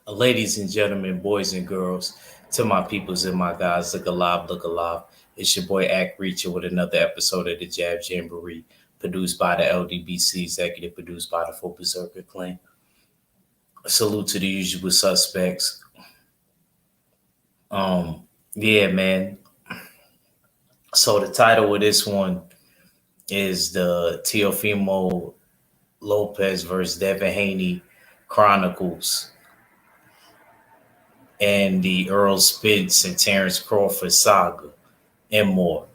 Ladies and gentlemen, boys and girls, to my peoples and my guys, look alive, look alive. It's your boy Act Reacher with another episode of the Jab Jamboree, produced by the LDBC, executive produced by the Full Berserker Clan. Salute to the usual suspects. Yeah, man. So the title of this one is the Teofimo Lopez versus Devin Haney Chronicles and the Errol Spence and Terence Crawford saga and more.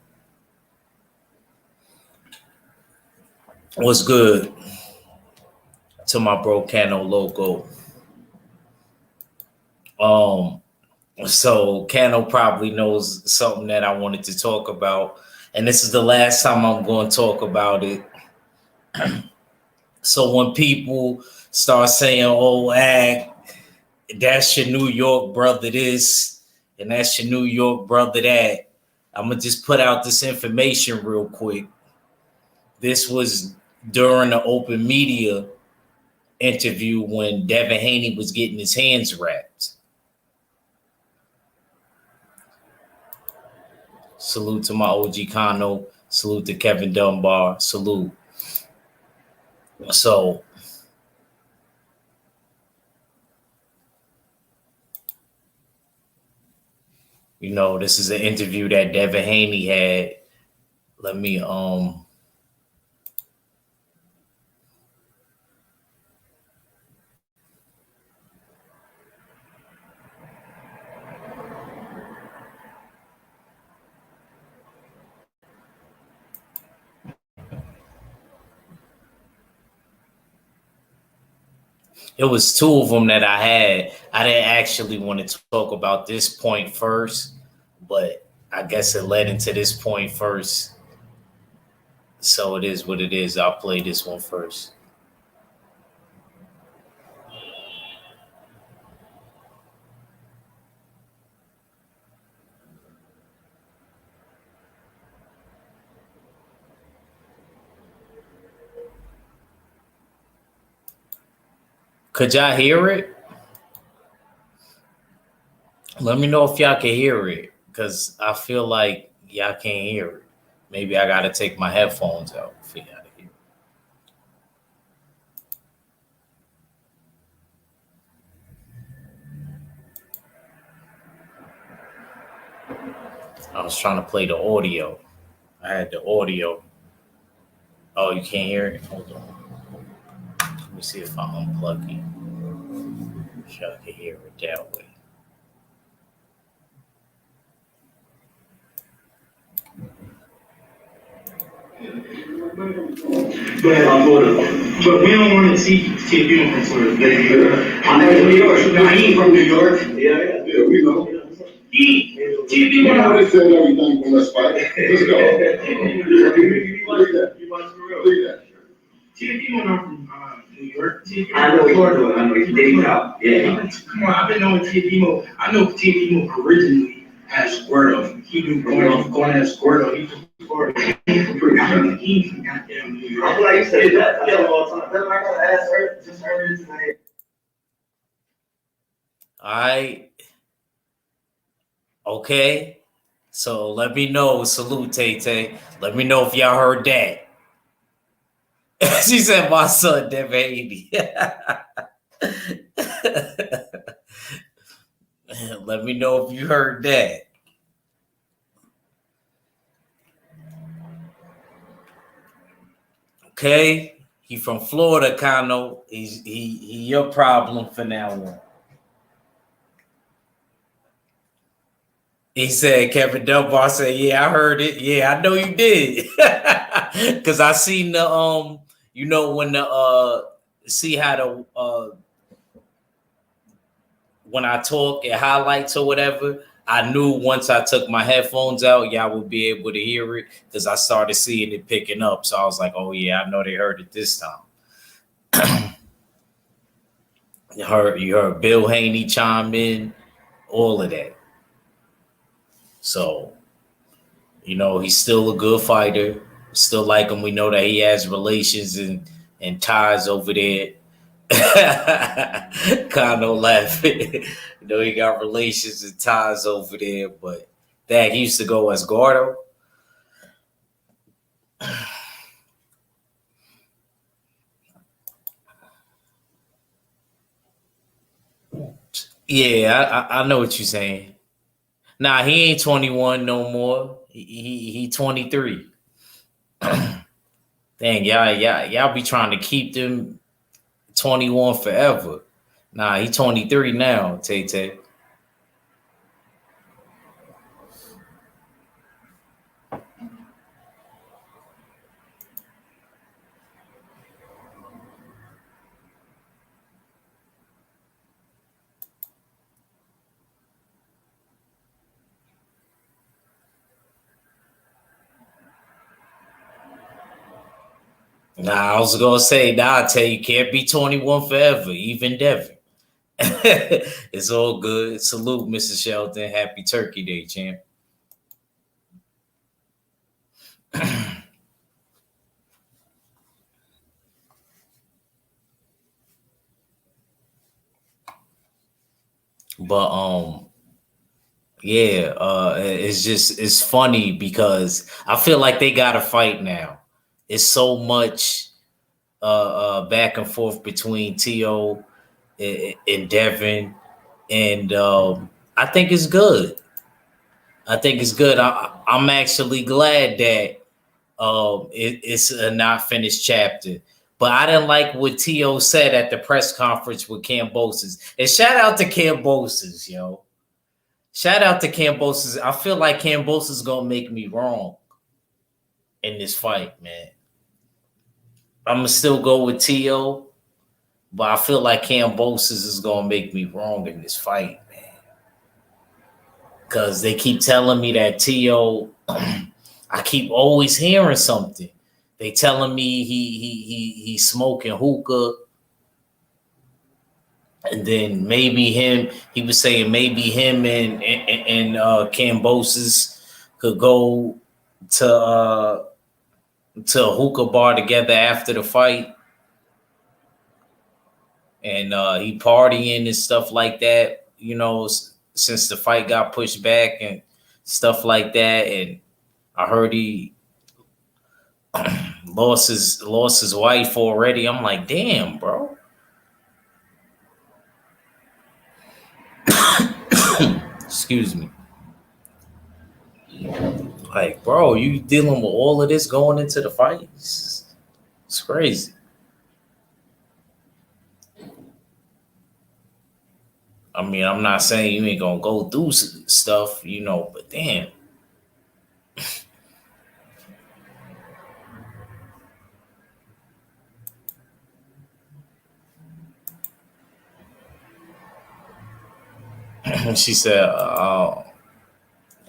What's good to my bro Cano Loco? So Cano probably knows something that I wanted to talk about, and this is the last time I'm going to talk about it. So when people start saying, "Oh, that's your New York brother this, and that's your New York brother that," I'm gonna just put out this information real quick. This was during the open media interview when Devin Haney was getting his hands wrapped. Salute to my OG Kano. Salute to Kevin Dunbar. Salute. So, this is an interview that Devin Haney had. Let me it was two of them that I had. I didn't actually want to talk about this point first, but I guess it led into this point first. So it is what it is. I'll play this one first. Could y'all hear it? Let me know if y'all can hear it, because I feel like y'all can't hear it. Maybe I got to take my headphones out for y'all to hear it. I was trying to play the audio. I had the audio. Oh, you can't hear it? Hold on. Let me see if I unplug it. So I can hear it that way. But we don't want to see you from Florida. I'm from New York. No, he ain't from New York. Yeah, we know. TFimo. I already said everything from us, fight. Let's go. TFimo not from New York. I know Florida. I know he's dating out. Yeah. Come on, I've been knowing TFimo. I know TFimo originally as Squirtle. He been going as Squirtle. He's from Florida. He's from goddamn New York. I'm like you said that. Yeah, all the time. That's why I gotta ask her just earlier today. All right. Okay. So let me know. Salute, Tay. Let me know if y'all heard that. She said, "My son, Devin Haney." Let me know if you heard that. Okay, he from Florida, Kano. He your problem for now on. He said, Kevin Dunbar said, "Yeah, I heard it. Yeah, I know you did." Cause I seen the when the see how the when I talk it highlights or whatever, I knew once I took my headphones out, y'all would be able to hear it because I started seeing it picking up. So I was like, "Oh yeah, I know they heard it this time." you heard Bill Haney chime in, all of that. So, he's still a good fighter. Still like him. We know that he has relations and ties over there. Condo laughing. You know, he got relations and ties over there, but Dak used to go as Gordo. Yeah, I know what you're saying. Nah, he ain't 21 no more. He 23. Dang, y'all be trying to keep them 21 forever. Nah, he 23 now, Tay Tay. Nah, I was gonna say, nah, I tell you, can't be 21 forever, even Devin. It's all good. Salute, Mrs. Shelton. Happy Turkey Day, champ. But yeah, it's funny because I feel like they got to fight now. It's so much back and forth between T.O. and Devin, and I think it's good. I think it's good. I'm actually glad that it's a not finished chapter. But I didn't like what T.O. said at the press conference with Cambosis. And shout out to Cambosis, yo. Shout out to Cambosis. I feel like Cambosis is gonna make me wrong in this fight, man. I'm gonna still go with T.O., but I feel like Cambosis is gonna make me wrong in this fight, man. Cause they keep telling me that T.O. I keep always hearing something. They telling me he's smoking hookah, and then maybe him. He was saying maybe him and Cambosis could go to a hookah bar together after the fight, and he partying and stuff like that. You know, since the fight got pushed back and stuff like that, and I heard he lost his wife already. I'm like, damn, bro. Excuse me. Like, bro, you dealing with all of this going into the fight? It's crazy. I mean, I'm not saying you ain't gonna go through stuff, you know, but damn. She said,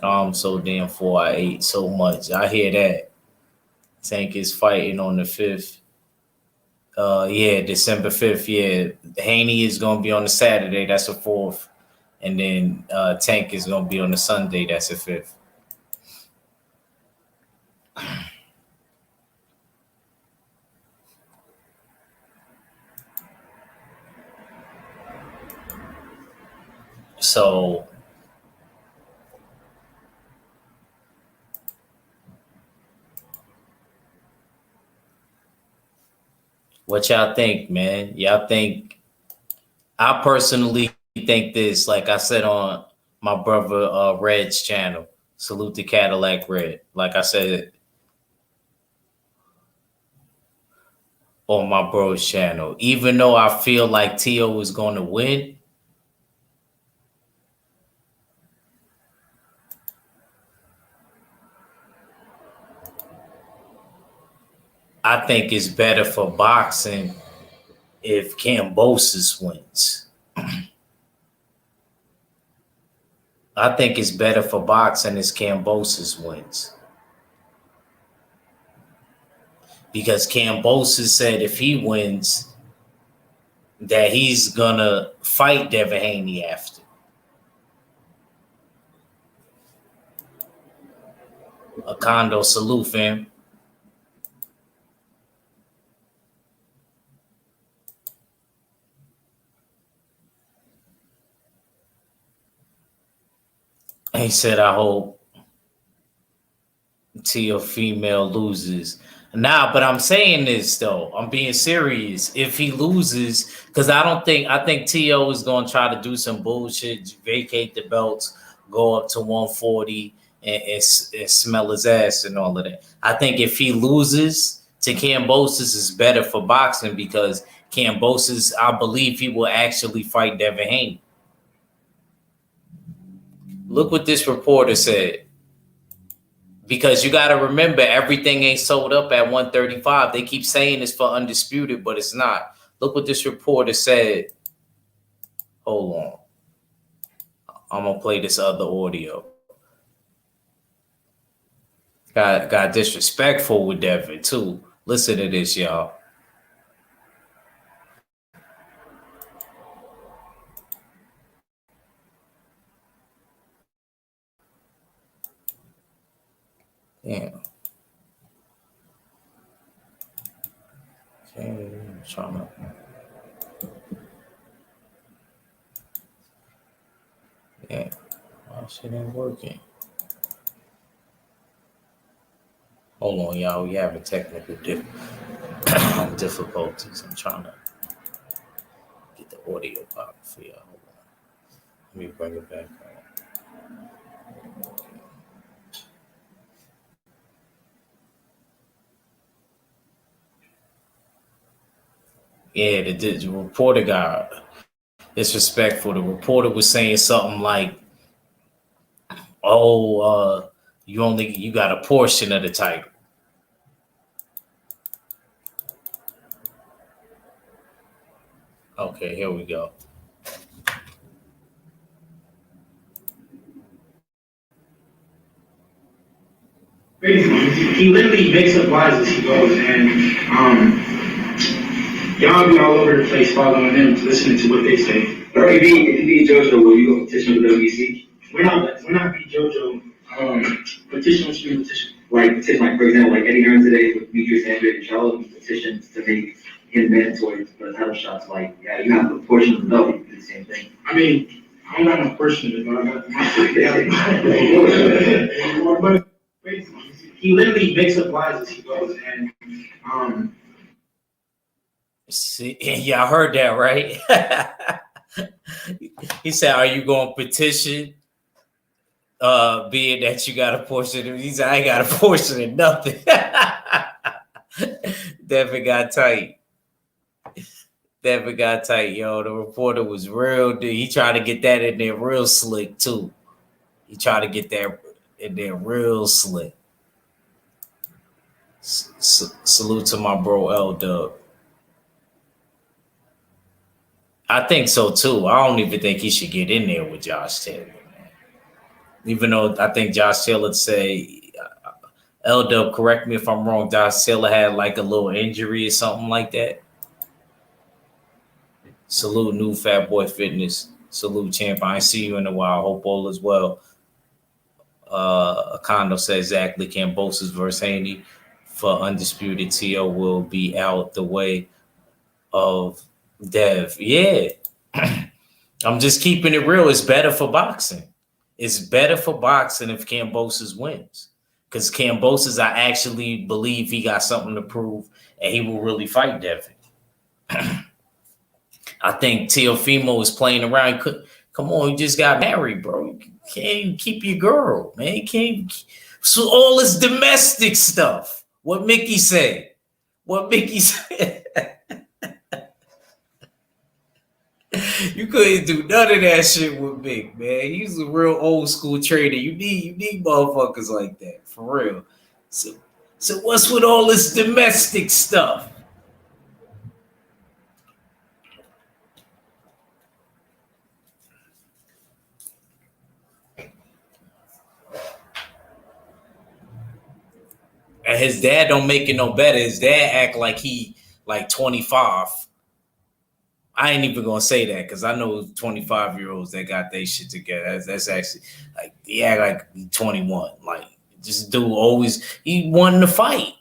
I'm so damn full. I ate so much. I hear that. Tank is fighting on the 5th. Yeah, December 5th. Yeah, Haney is gonna be on the Saturday. That's the 4th, and then Tank is gonna be on the Sunday. That's the 5th. So, what y'all think, man? Y'all think? I personally think this. Like I said on my brother Red's channel. Salute to Cadillac Red. Like I said on my bro's channel. Even though I feel like T.O. is going to win, I think it's better for boxing if Cambosis wins. I think it's better for boxing if Cambosis wins. Because Cambosis said if he wins, that he's gonna fight Devin Haney after. A condo salute, fam. He said, I hope Teofimo loses. Nah, but I'm saying this though. I'm being serious. If he loses, because I think T.O. is gonna try to do some bullshit, vacate the belts, go up to 140 and smell his ass and all of that. I think if he loses to Kambosos is better for boxing because Kambosos, I believe he will actually fight Devin Haney. Look what this reporter said. Because you got to remember, everything ain't sold up at 135. They keep saying it's for undisputed, but it's not. Look what this reporter said. Hold on. I'm going to play this other audio. Got disrespectful with Devin, too. Listen to this, y'all. Damn. Okay, I'm trying to. Yeah, why shit ain't working? Hold on, y'all. We having technical difficulties. I'm trying to get the audio popping for y'all. Hold on. Let me bring it back on. Yeah, the reporter got disrespectful. The reporter was saying something like, "Oh, you got a portion of the title." Okay, here we go. He literally makes up lies as he goes, and y'all be all over the place following them, listening to what they say. Or if you beat JoJo, will you go petition with WBC? We're not beat JoJo. Petition, what you mean petition? Like petition, like for example, like Eddie Hearn today with Demetrius Andrade and Charlotte petitions to make him mandatory for the title shots. Like, yeah, you have a portion of the belt, you can do the same thing. I mean, I don't got no portion of it, but I got but he literally makes up lies as he goes, and See, y'all heard that, right? He said, "Are you going to petition?" Being that you got a portion of, he said, "I ain't got a portion of nothing." Devin got tight. Yo. The reporter was real. Dude. He tried to get that in there real slick too. He tried to get that in there real slick. Salute to my bro L Dub. I think so too. I don't even think he should get in there with Josh Taylor, man. Even though I think Josh Taylor say, L Dub, correct me if I'm wrong, Josh Taylor had like a little injury or something like that. Salute New Fat Boy Fitness. Salute champ. I ain't see you in a while. Hope all is well. Kondo said exactly. Kambosos versus Haney for undisputed. T.O. will be out the way of Dev. Yeah. I'm just keeping it real. It's better for boxing. It's better for boxing if Kambosos wins. Because Kambosos, I actually believe he got something to prove and he will really fight Devin. I think Teofimo is playing around. Come on, you just got married, bro. You can't keep your girl, man. You can't. So all this domestic stuff. What Mickey said. You couldn't do none of that shit with Mick, man. He's a real old school trader. You need motherfuckers like that, for real. So what's with all this domestic stuff? And his dad don't make it no better. His dad act like he like 25. I ain't even gonna say that because I know 25-year-olds that got their shit together. That's actually like he act like 21. Like this dude always he wanted to fight.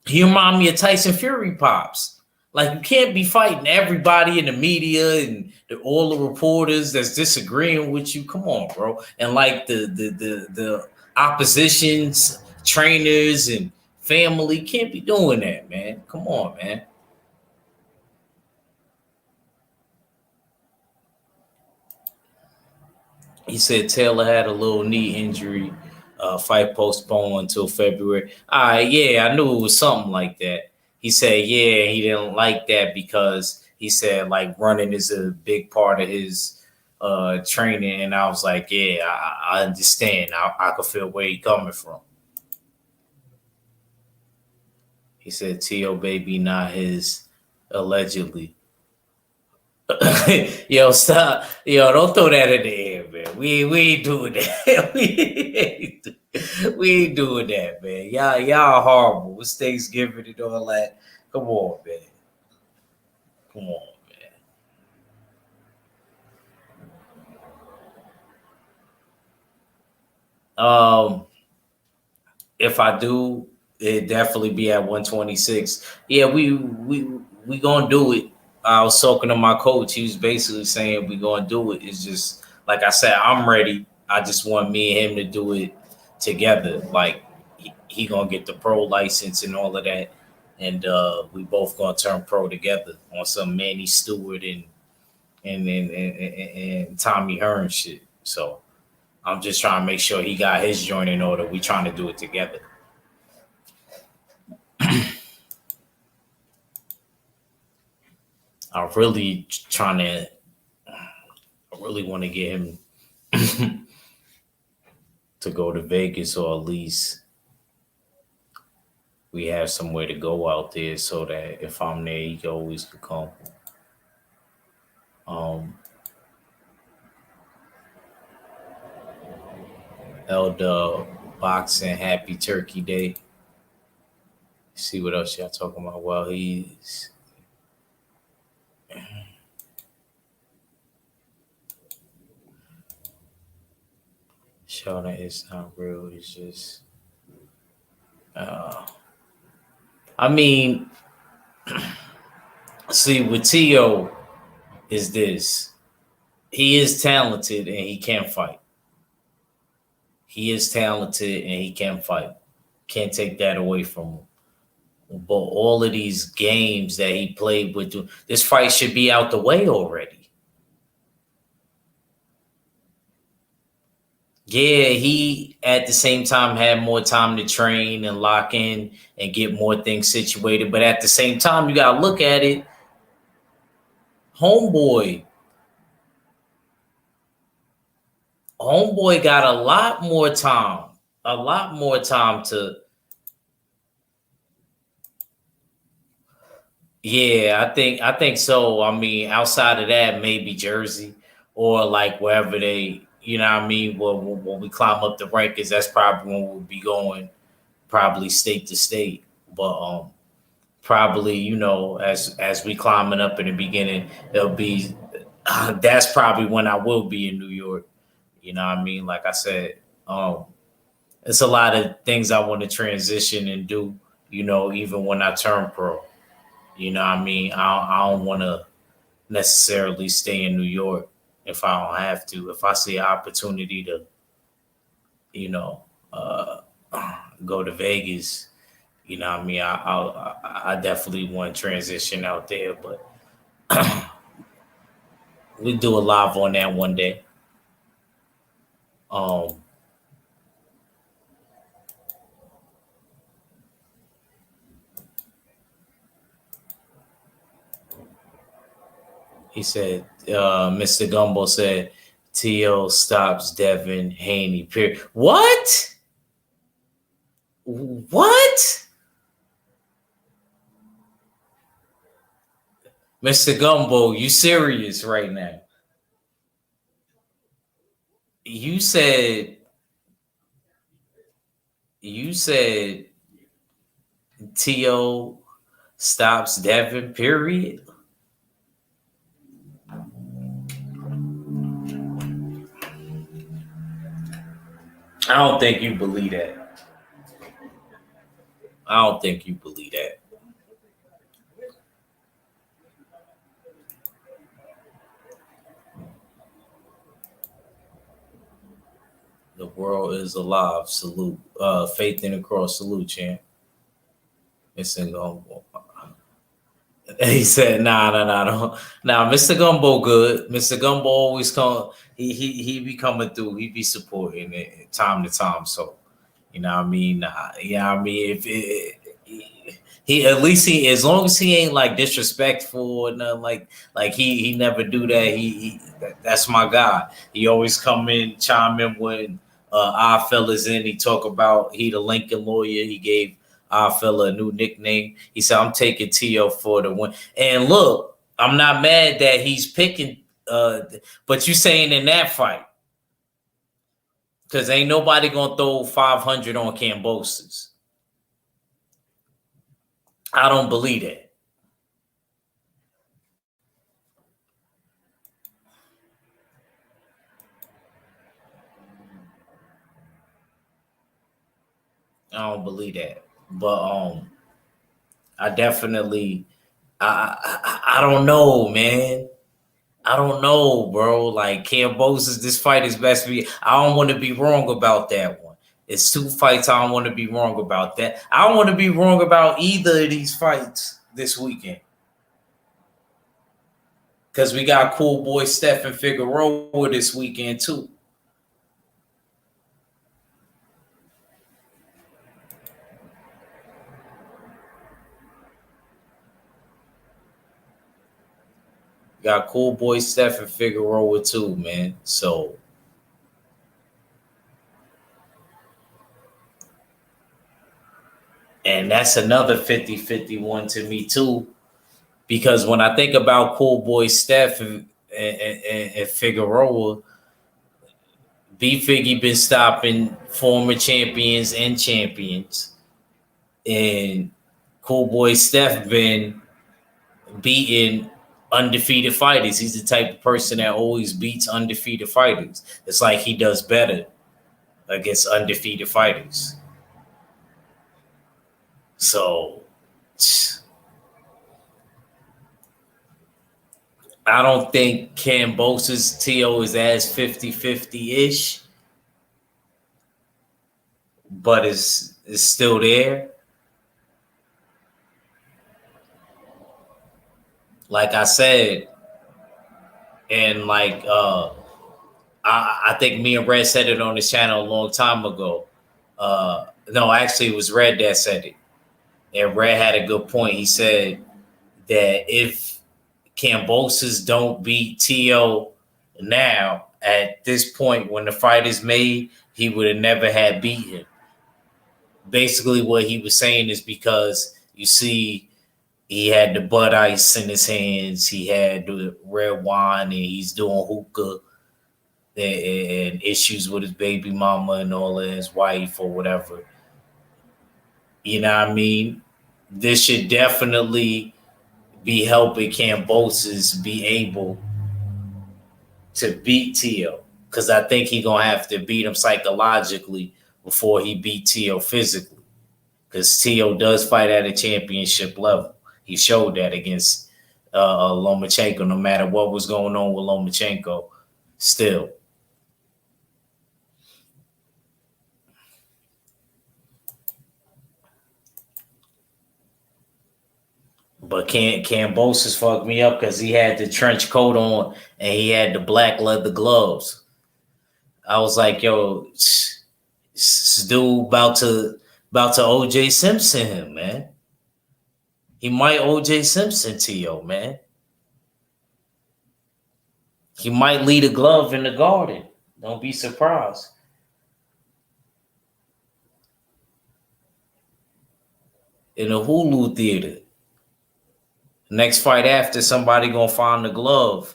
He remind me of Tyson Fury pops. Like, you can't be fighting everybody in the media and all the reporters that's disagreeing with you. Come on, bro. And like the opposition's trainers and family can't be doing that, man. Come on, man. He said Taylor had a little knee injury, fight postponed until February. All right, yeah, I knew it was something like that. He said, yeah, he didn't like that because he said like running is a big part of his training, and I was like, yeah, I understand. I could feel where he coming from. He said, T.O. baby, not his, allegedly. Yo, stop. Yo, don't throw that in the air, man. We ain't doing that. we ain't doing that, man. Y'all horrible. It's Thanksgiving and all that. Come on, man. Come on, man. If I do, it definitely be at 126. Yeah, we gonna do it. I was talking to my coach. He was basically saying we gonna do it. It's just like I said, I'm ready. I just want me and him to do it together. Like he gonna get the pro license and all of that, and we both gonna turn pro together on some Manny Stewart and Tommy Hearn shit. So I'm just trying to make sure he got his joint in order. We trying to do it together. I'm really trying to. I really want to get him to go to Vegas, or at least we have somewhere to go out there, so that if I'm there, he can always come. Um, Elder Boxing Happy Turkey Day. See what else y'all talking about? Well, he's showing that it's not real. It's just, I mean, see, with T.O. is this. He is talented and he can fight. He is talented and he can fight. Can't take that away from him. But all of these games that he played with, this fight should be out the way already. Yeah, he at the same time had more time to train and lock in and get more things situated. But at the same time, you got to look at it. Homeboy got a lot more time to. Yeah, I think so. I mean, outside of that, maybe Jersey or like wherever they, you know what I mean? Well, when we climb up the rankings, that's probably when we'll be going, probably state to state. But probably, you know, as we climbing up in the beginning, it'll be that's probably when I will be in New York. You know what I mean? Like I said, it's a lot of things I want to transition and do, you know, even when I turn pro. You know what I mean? I don't want to necessarily stay in New York if I don't have to. If I see an opportunity to, you know, go to Vegas, you know what I mean? I definitely want to transition out there, but we'll do a live on that one day. He said, Mr. Gumbo said, T.O. stops Devin Haney. Period. What? What? Mr. Gumbo, you serious right now? You said T.O. stops Devin, period. I don't think you believe that. I don't think you believe that. The world is alive. Salute. Faith in the cross. Salute, champ. Mr. Gumbo. He said, nah. Mr. Gumbo good. Mr. Gumbo always come. He be coming through. He be supporting it time to time. So, you know what I mean? If he at least he, as long as he ain't like disrespectful and nothing like he never do that. That's my guy. He always come in, chime in when our fellas in. He talk about he the Lincoln lawyer. He gave our fella a new nickname. He said, I'm taking T.O. for the win. And look, I'm not mad that he's picking but you saying in that fight. Because ain't nobody gonna throw 500 on Kambosos. I don't believe that. I don't believe that. But I definitely I don't know, man. I don't know, bro. Like Kambosos, this fight is best for me. I don't want to be wrong about that one. It's 2 fights. I don't want to be wrong about that. I don't want to be wrong about either of these fights this weekend. Because we got Cool Boy Steph and Figueroa this weekend too. Got Cool Boy Steph and Figueroa too, man. So and that's another 50-50 one to me too. Because when I think about Cool Boy Steph and Figueroa, B-Figgy been stopping former champions and champions. And Cool Boy Steph been beating undefeated fighters. He's the type of person that always beats undefeated fighters. It's like he does better against undefeated fighters. So I don't think Kambosos T.O. is as 50-50-ish, but it's still there. Like I said, and like I think me and Red said it on this channel a long time ago. No, actually it was Red that said it. And Red had a good point. He said that if Kambosos don't beat T.O. now, at this point when the fight is made, he would have never had beat him. Basically what he was saying is because you see he had the Bud Ice in his hands, he had the red wine, and he's doing hookah and issues with his baby mama and all that, his wife or whatever. You know what I mean? This should definitely be helping Kambosos be able to beat T.O. Because I think he's going to have to beat him psychologically before he beat T.O. physically. Because T.O. does fight at a championship level. He showed that against Lomachenko, no matter what was going on with Lomachenko, still. But Kambosos fucked me up because he had the trench coat on and he had the black leather gloves. I was like, yo, this dude about to OJ Simpson him, man. He might OJ Simpson T.O., man. He might leave a glove in the garden. Don't be surprised. In the Hulu theater. Next fight after, somebody gonna find the glove.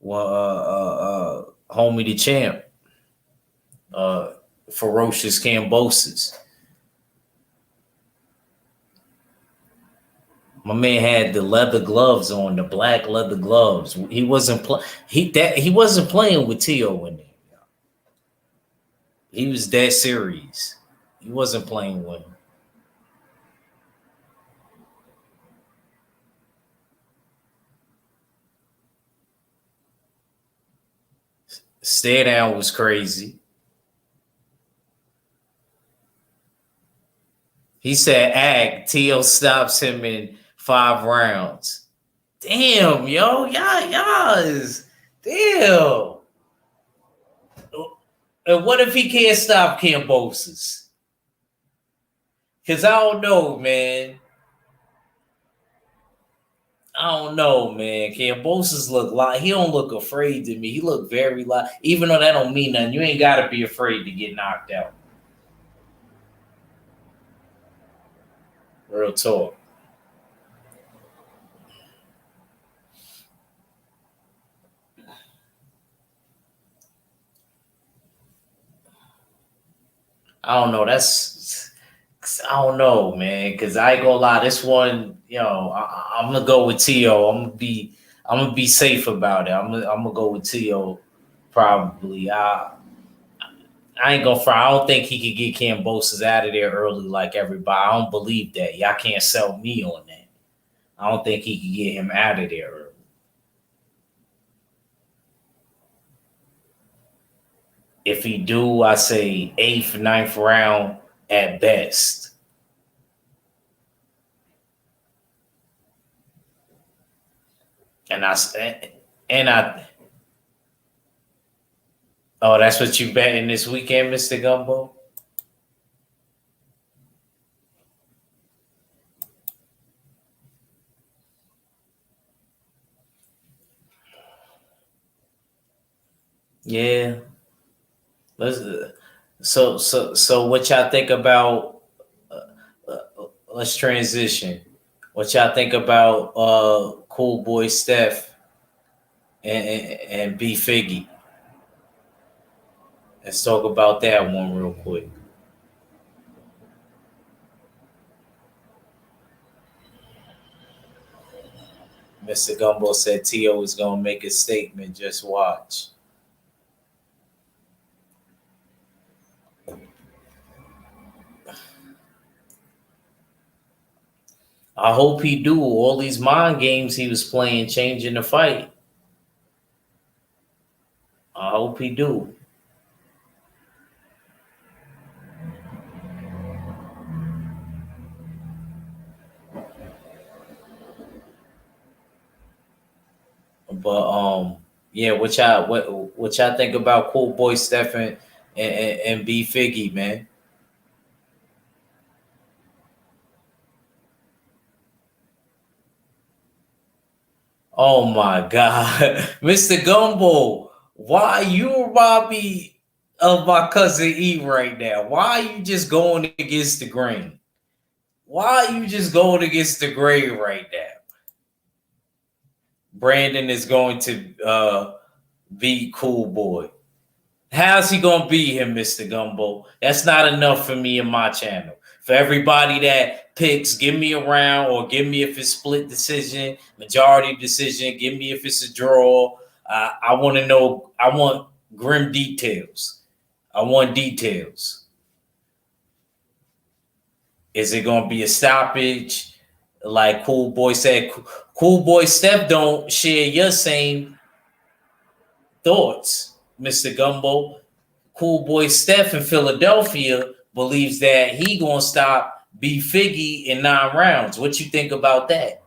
Homie the champ. Ferocious Kambosos. My man had the leather gloves on, the black leather gloves. He wasn't he wasn't playing with T.O. in there. He was that serious. He wasn't playing with him. Stare down was crazy. He said, "Ag Tio stops him in 5 rounds." Damn, yo, y'all is damn. And what if he can't stop Kambosos? Because I don't know, man. Kambosos look like he don't look afraid to me. He look very like, even though that don't mean nothing. You ain't gotta be afraid to get knocked out. Real talk. I don't know. I don't know, man. Because I ain't gonna lie. This one, I'm gonna go with Tio. I'm gonna be safe about it. I'm gonna go with Tio. Probably. I ain't gonna fry. I don't think he could get Kambosos out of there early like everybody. I don't believe that. Y'all can't sell me on that. I don't think he could get him out of there early. If he do, I say 8th, 9th round at best. And I. Oh, that's what you betting this weekend, Mr. Gumbo? Yeah. So what y'all think about? Let's transition. What y'all think about Cool Boy Steph and B Figgy? Let's talk about that one real quick. Mr. Gumbo said Tio is gonna make a statement. Just watch. I hope he do. All these mind games he was playing, changing the fight. I hope he do. But yeah, what y'all think about Cool Boy Stephen and B Figgy, man? Oh my God, Mr. Gumbo, why you remind me of my cousin E right now? Why are you just going against the grain? Why are you just going against the grain right now? Brandon is going to beat Cool Boy. How's he gonna beat him, Mr. Gumbo? That's not enough for me and my channel. For everybody that picks, give me a round or give me if it's split decision, majority decision, give me if it's a draw. I want to know. I want grim details. I want details. Is it gonna be a stoppage? Like Cool Boy said, Cool Boy Steph don't share your same thoughts, Mr. Gumbo. Cool Boy Steph in Philadelphia believes that he gonna stop B Figgy in 9 rounds. What you think about that?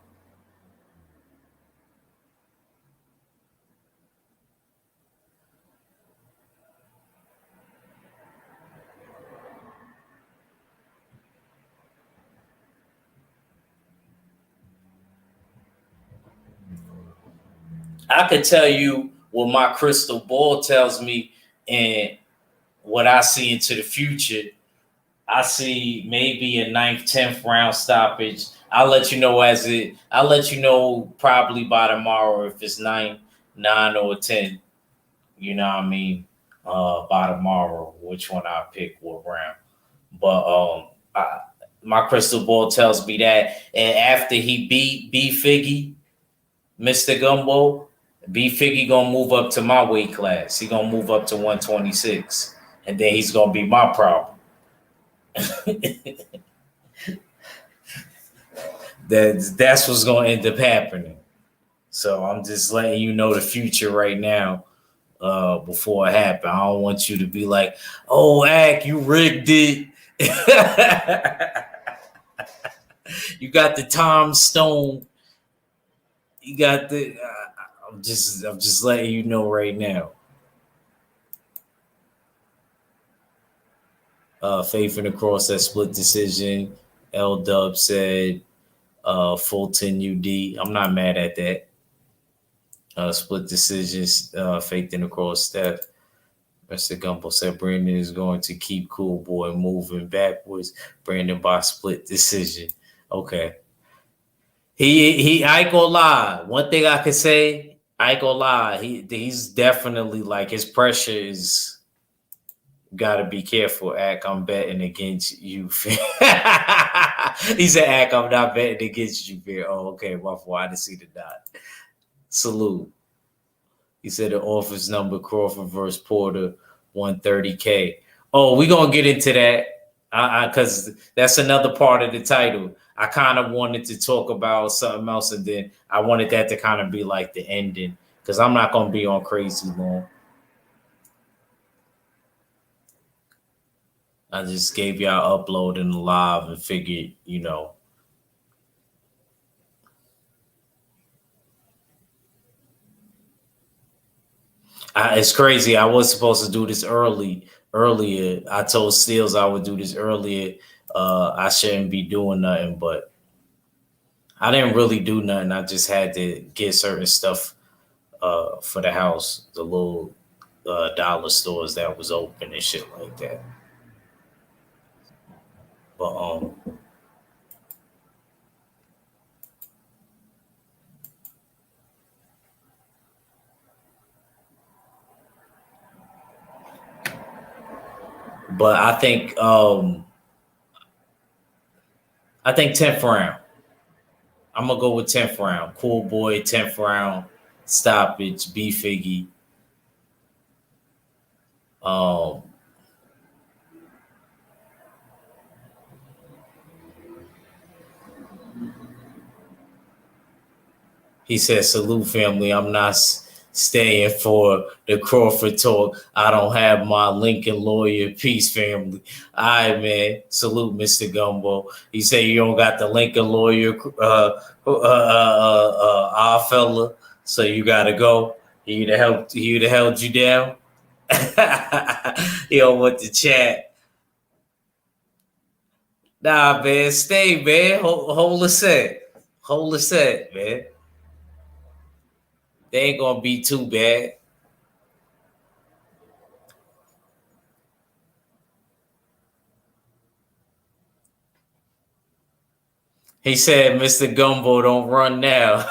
I could tell you what my crystal ball tells me and what I see into the future. I see maybe a 9th, 10th round stoppage. I'll let you know probably by tomorrow if it's 9, or 10. You know what I mean? By tomorrow, which one I pick, what round. But my crystal ball tells me that. And after he beat B Figgy, Mr. Gumbo, B Figgy gonna move up to my weight class. He gonna move up to 126. And then he's gonna be my problem. That's what's gonna end up happening. So I'm just letting you know the future right now, before it happens. I don't want you to be like, "Oh, Ack, you rigged it." You got the Tom Stone. You got the. I'm just letting you know right now. Faith in the Cross, that split decision. L Dub said Fulton UD. I'm not mad at that. Split decisions, Faith in the Cross, Steph. Mr. Gumbo said Brandon is going to keep Cool Boy moving backwards. Brandon by split decision. Okay. I ain't gonna lie. One thing I could say, I ain't gonna lie. He's definitely like his pressure is gotta be careful. Ack, I'm betting against you. He said, Ack, I'm not betting against you, man. Oh, okay, my fault. I didn't see the dot. Salute. He said the office number Crawford versus Porter, 130K. Oh, we're gonna get into that. Because that's another part of the title. I kind of wanted to talk about something else, and then I wanted that to kind of be like the ending, because I'm not gonna be on crazy long. I just gave y'all uploading live and figured, it's crazy. I was supposed to do this earlier. I told Steels I would do this earlier. I shouldn't be doing nothing, but I didn't really do nothing. I just had to get certain stuff for the house, the little dollar stores that was open and shit like that. But I think 10th round. I'm gonna go with 10th round. Cool Boy, 10th round, stoppage, B Figgy. He said, salute family. I'm not staying for the Crawford talk. I don't have my Lincoln lawyer. Peace, family. All right, man. Salute, Mr. Gumbo. He said you don't got the Lincoln lawyer, our fella, so you gotta go. He'd have held you down. He don't want to chat. Nah, man. Stay, man. Hold the set. Hold the set, man. They ain't gonna be too bad. He said, Mr. Gumbo, don't run now.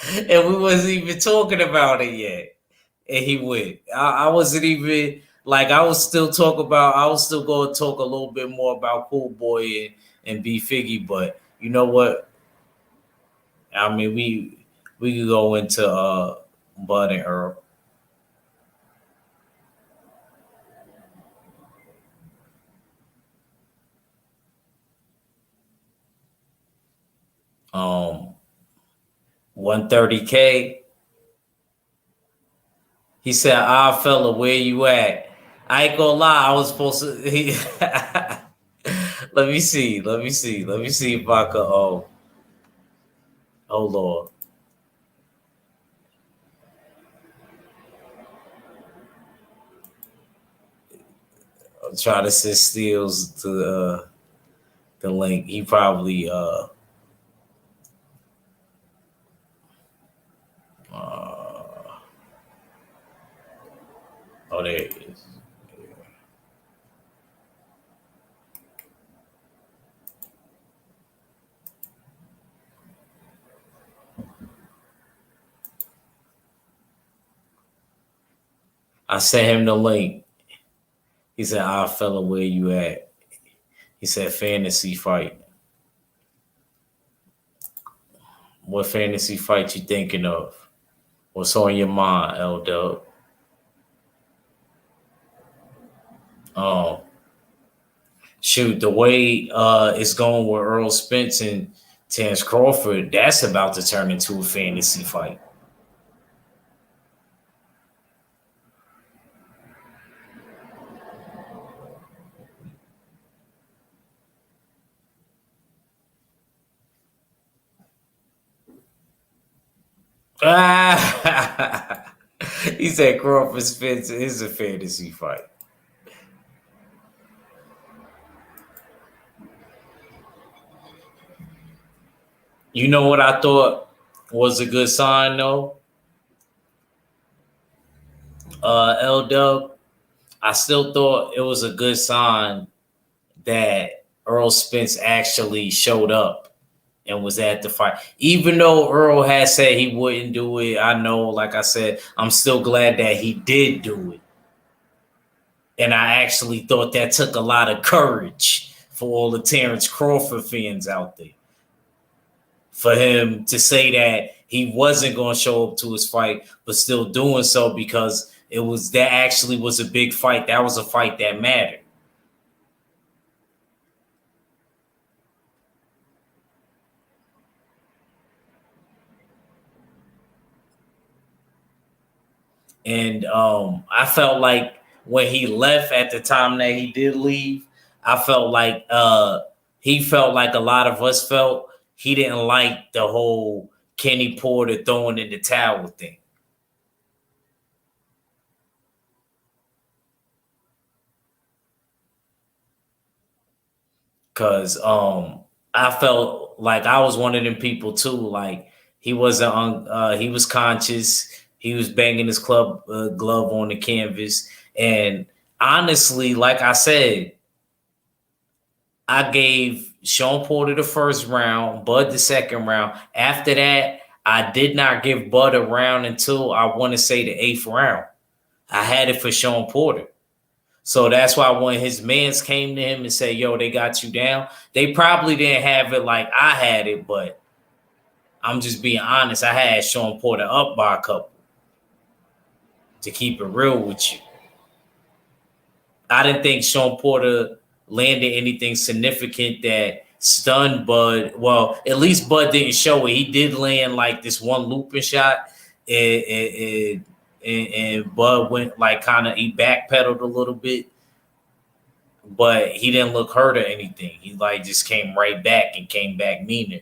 And we wasn't even talking about it yet. And he went. I wasn't even like I was still going to talk a little bit more about Cool Boy and B Figgy, but you know what? I mean, we could go into Bud and Earl. Um 130K. He said, fella, where you at? I ain't gonna lie, I was supposed to let me see. Let me see if I could hold on. I'm trying to send Steels to the link. He probably oh, there it is. I sent him the link. He said, fella, where you at? He said, fantasy fight. What fantasy fight you thinking of? What's on your mind, L-Dub? Shoot, the way it's going with Earl Spence and Terence Crawford, that's about to turn into a fantasy fight. Ah, he said Crawford Spence is a fantasy fight. You know what I thought was a good sign though? L Dub. I still thought it was a good sign that Earl Spence actually showed up and was at the fight. Even though Earl had said he wouldn't do it, I know, like I said, I'm still glad that he did do it. And I actually thought that took a lot of courage for all the Terence Crawford fans out there. For him to say that he wasn't going to show up to his fight, but still doing so because that actually was a big fight. That was a fight that mattered. And I felt like when he left at the time that he did leave, I felt like he felt like a lot of us felt he didn't like the whole Kenny Porter throwing in the towel thing. Cause I felt like I was one of them people too. Like he wasn't he was conscious. He was banging his club glove on the canvas. And honestly, like I said, I gave Sean Porter the first round, Bud the second round. After that, I did not give Bud a round until I want to say the 8th round. I had it for Sean Porter. So that's why when his mans came to him and said, yo, they got you down, they probably didn't have it like I had it, but I'm just being honest. I had Sean Porter up by a couple to keep it real with you. I didn't think Sean Porter landed anything significant that stunned Bud. Well, at least Bud didn't show it. He did land like this one looping shot, and Bud went like kind of he backpedaled a little bit, but he didn't look hurt or anything. He like just came right back and came back meaner.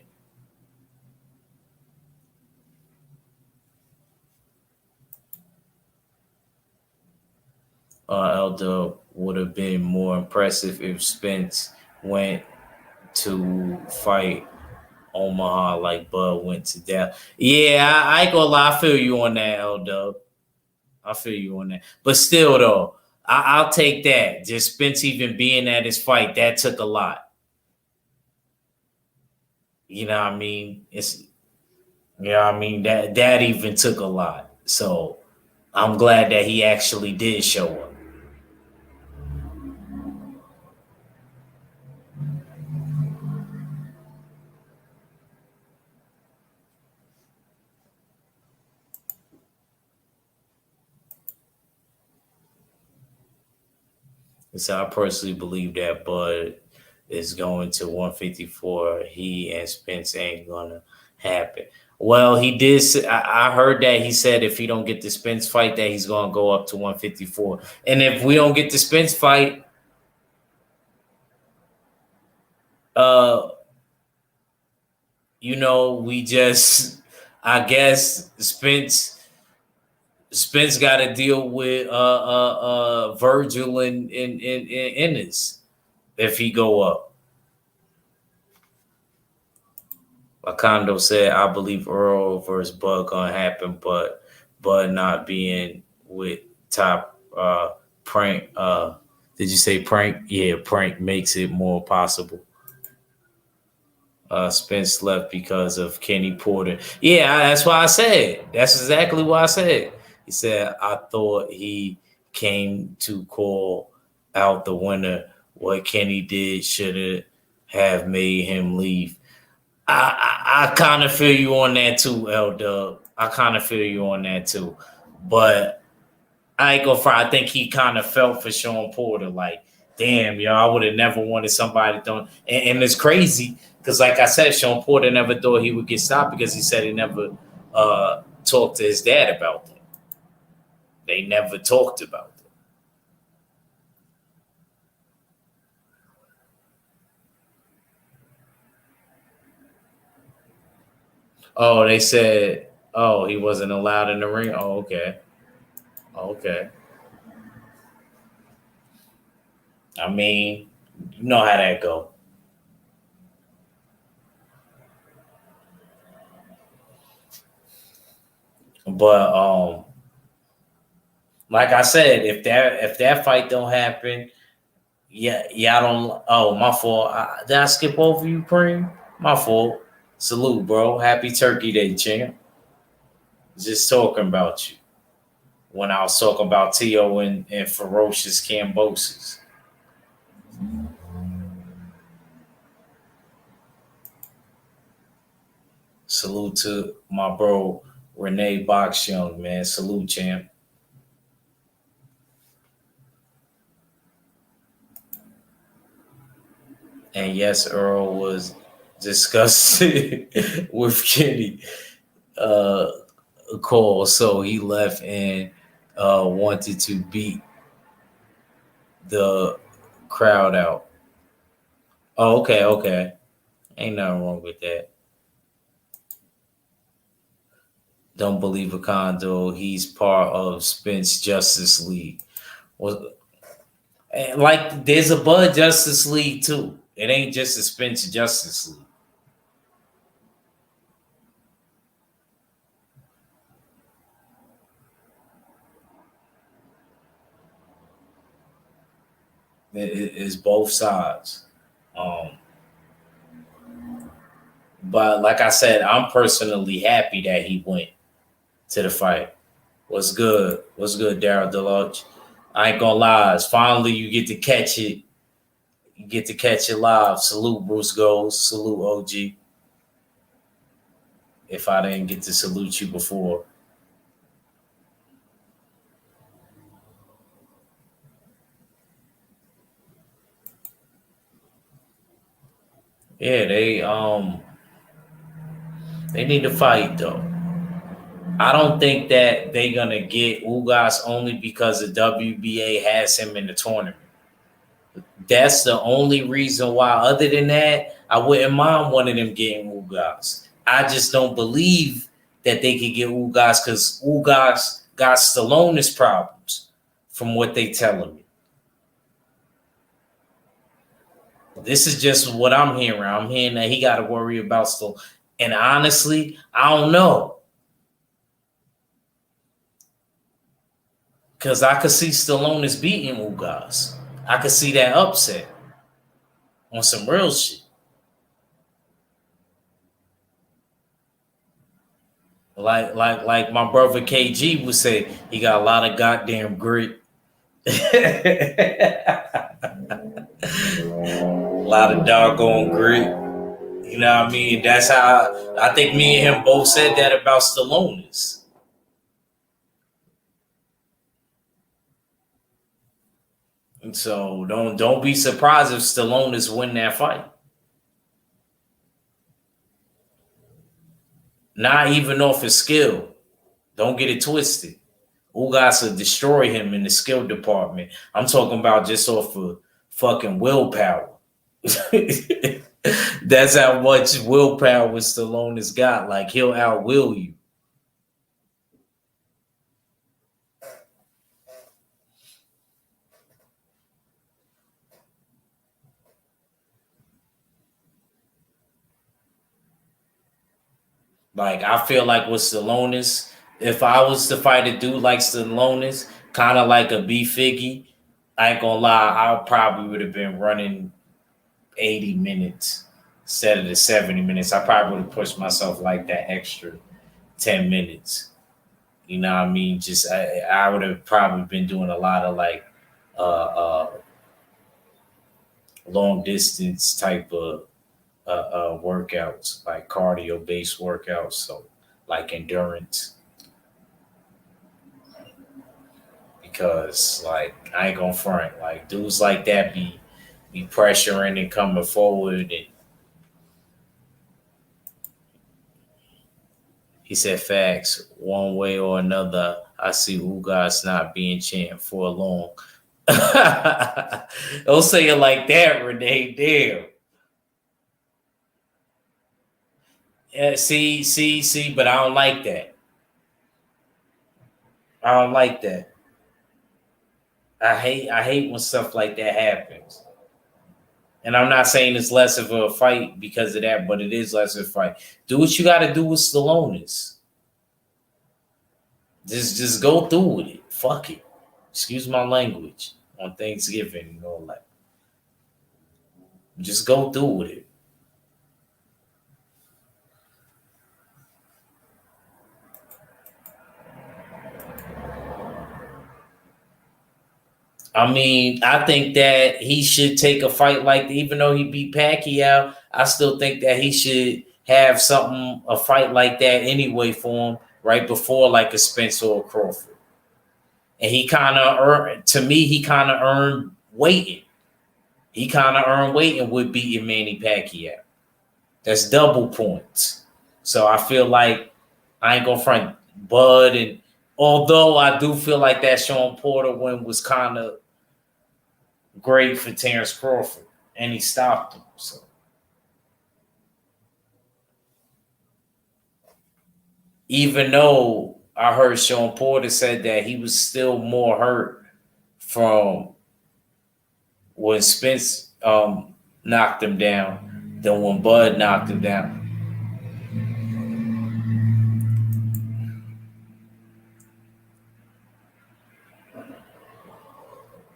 Elder would have been more impressive if Spence went to fight Omaha like Bud went to Dallas. Yeah, I ain't gonna lie. I feel you on that, Elder. I feel you on that. But still, though, I'll take that. Just Spence even being at his fight, that took a lot. You know what I mean? That even took a lot. So I'm glad that he actually did show up. So I personally believe that Bud is going to 154. He and Spence ain't gonna happen. Well, he did. I heard that he said if he don't get the Spence fight, that he's gonna go up to 154. And if we don't get the Spence fight, uh, we just, I guess Spence got to deal with Virgil and Ennis if he go up. Lacondo said, I believe Earl versus Bud gonna happen, but Bud not being with top prank. Did you say prank? Yeah, prank makes it more possible. Spence left because of Kenny Porter. Yeah, that's why I said. That's exactly what I said. He said, I thought he came to call out the winner. What Kenny did should have made him leave. I kind of feel you on that too, L Dub. I kind of feel you on that too. But I ain't gonna fry. I think he kind of felt for Sean Porter, like, damn, I would have never wanted somebody throwing. And it's crazy because, like I said, Sean Porter never thought he would get stopped because he said he never talked to his dad about that. They never talked about it. Oh, they said Oh, he wasn't allowed in the ring. Oh, okay. Okay. I mean, you know how that go. But like I said, if that fight don't happen, yeah, I don't. Oh, my fault. Did I skip over you, Cream? My fault. Salute, bro. Happy Turkey Day, champ. Just talking about you when I was talking about Tio and ferocious Cambosis. Salute to my bro Renee Box Young, man. Salute, champ. And yes, Earl was disgusted with Kenny Cole, so he left and wanted to beat the crowd out. Oh, okay, okay. Ain't nothing wrong with that. Don't believe a condo. He's part of Spence Justice League. Was like there's a Bud Justice League too. It ain't just a Spence Justice League. It's both sides. Um, but like I said, I'm personally happy that he went to the fight. What's good? What's good, Daryl Deloach? I ain't gonna lie. Finally, you get to catch it. You get to catch it live. Salute Bruce Goes. Salute OG. If I didn't get to salute you before. Yeah, they need to fight though. I don't think that they're gonna get Ugas only because the WBA has him in the tournament. That's the only reason why. Other than that, I wouldn't mind one of them getting Ugas. I just don't believe that they could get Ugas because Ugas got Stallone's problems, from what they telling me. This is just what I'm hearing. I'm hearing that he got to worry about Stallone. And honestly, I don't know. Because I could see Stallone is beating Ugas. I could see that upset on some real shit. Like my brother KG would say, he got a lot of goddamn grit. A lot of doggone grit. You know what I mean? That's how I think me and him both said that about Stallone's. And so don't be surprised if Stallone win that fight. Not even off his skill. Don't get it twisted. Ugas will destroy him in the skill department. I'm talking about just off of fucking willpower. That's how much willpower Stallone has got. Like he'll outwill you. Like I feel like with Stallone, if I was to fight a dude like Stallone, kind of like a B Figgy, I ain't gonna lie, I probably would have been running 80 minutes instead of the 70 minutes. I probably would have pushed myself like that extra 10 minutes. You know what I mean? Just I would have probably been doing a lot of like long distance type of workouts, like cardio based workouts. So like endurance. Because like I ain't gonna front. Like dudes like that be pressuring and coming forward. And he said facts. One way or another, I see Ugas not being champ for long. Don't say it like that, Renee. Damn. Yeah, see, but I don't like that. I don't like that. I hate when stuff like that happens. And I'm not saying it's less of a fight because of that, but it is less of a fight. Do what you got to do with Stallone. Just go through with it. Fuck it. Excuse my language on Thanksgiving and all that. Just go through with it. I mean, I think that he should take a fight like, even though he beat Pacquiao, I still think that he should have a fight like that anyway for him right before like a Spence or a Crawford. And he kind of earned waiting. He kind of earned waiting with beating Manny Pacquiao. That's double points. So I feel like I ain't gonna front Bud, and although I do feel like that Sean Porter win was kind of great for Terence Crawford, and he stopped him. So even though I heard Sean Porter said that he was still more hurt from when Spence knocked him down than when Bud knocked him down.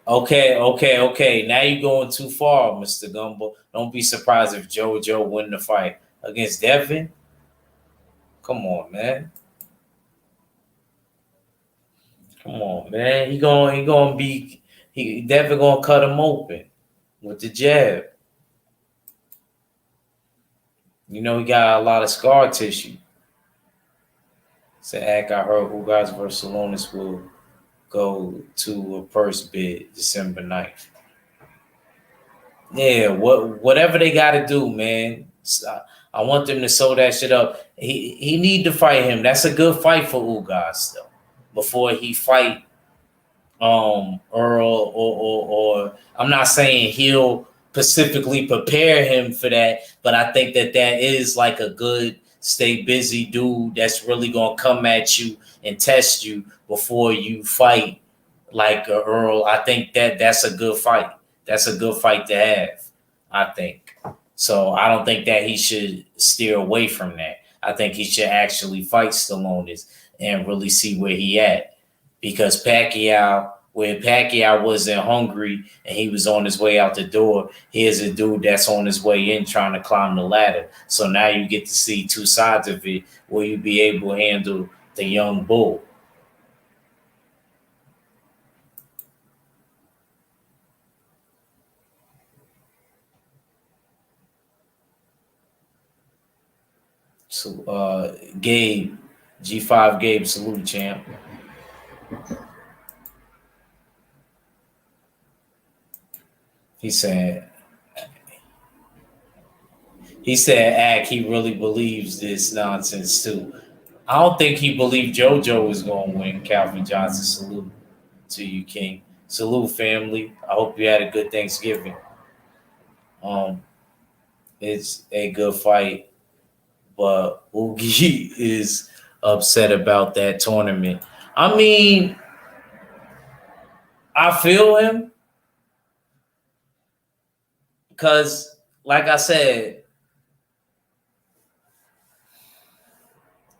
Okay. Now you're going too far, Mr. Gumbo. Don't be surprised if JoJo win the fight against Devin. Come on, man. Devin gonna cut him open with the jab. You know he got a lot of scar tissue. Said, I heard who guys versus Salonis will go to a purse bid December 9th. Yeah, whatever they got to do, man. I want them to sew that shit up. He need to fight him. That's a good fight for Ugas though. Before he fight Earl or I'm not saying he'll specifically prepare him for that, but I think that is like a good stay busy dude that's really gonna come at you and test you before you fight like Earl. I think that's a good fight. That's a good fight to have, I think. So I don't think that he should steer away from that. I think he should actually fight Stallone and really see where he at. Because when Pacquiao wasn't hungry and he was on his way out the door, here's a dude that's on his way in trying to climb the ladder. So now you get to see two sides of it. Will you be able to handle the young bull? So Gabe, G5 Gabe, salute champ. He said, he really believes this nonsense too. I don't think he believed JoJo was going to win. Calvin Johnson, salute to you, King. Salute, family. I hope you had a good Thanksgiving. It's a good fight, but Oogie is upset about that tournament. I mean, I feel him. Because, like I said,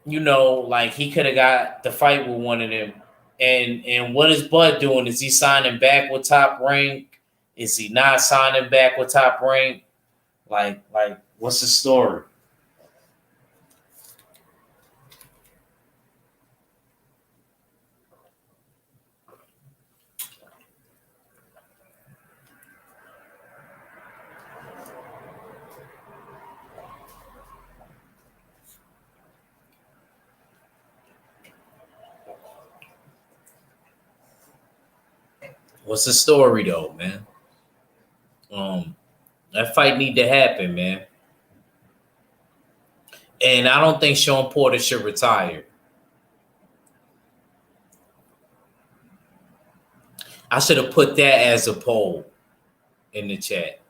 you know, like he could have got the fight with one of them. And what is Bud doing? Is he signing back with Top Rank? Is he not signing back with Top Rank? Like, what's the story? What's the story though, man? That fight need to happen, man. And I don't think Sean Porter should retire. I should have put that as a poll in the chat.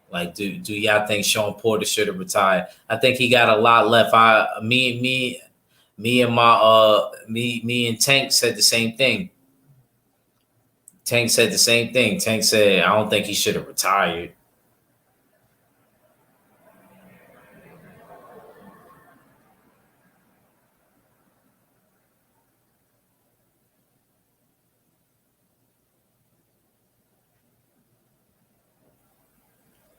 Like, do y'all think Sean Porter should have retired? I think he got a lot left. Me Me and Tank said the same thing. Tank said the same thing. Tank said, I don't think he should have retired.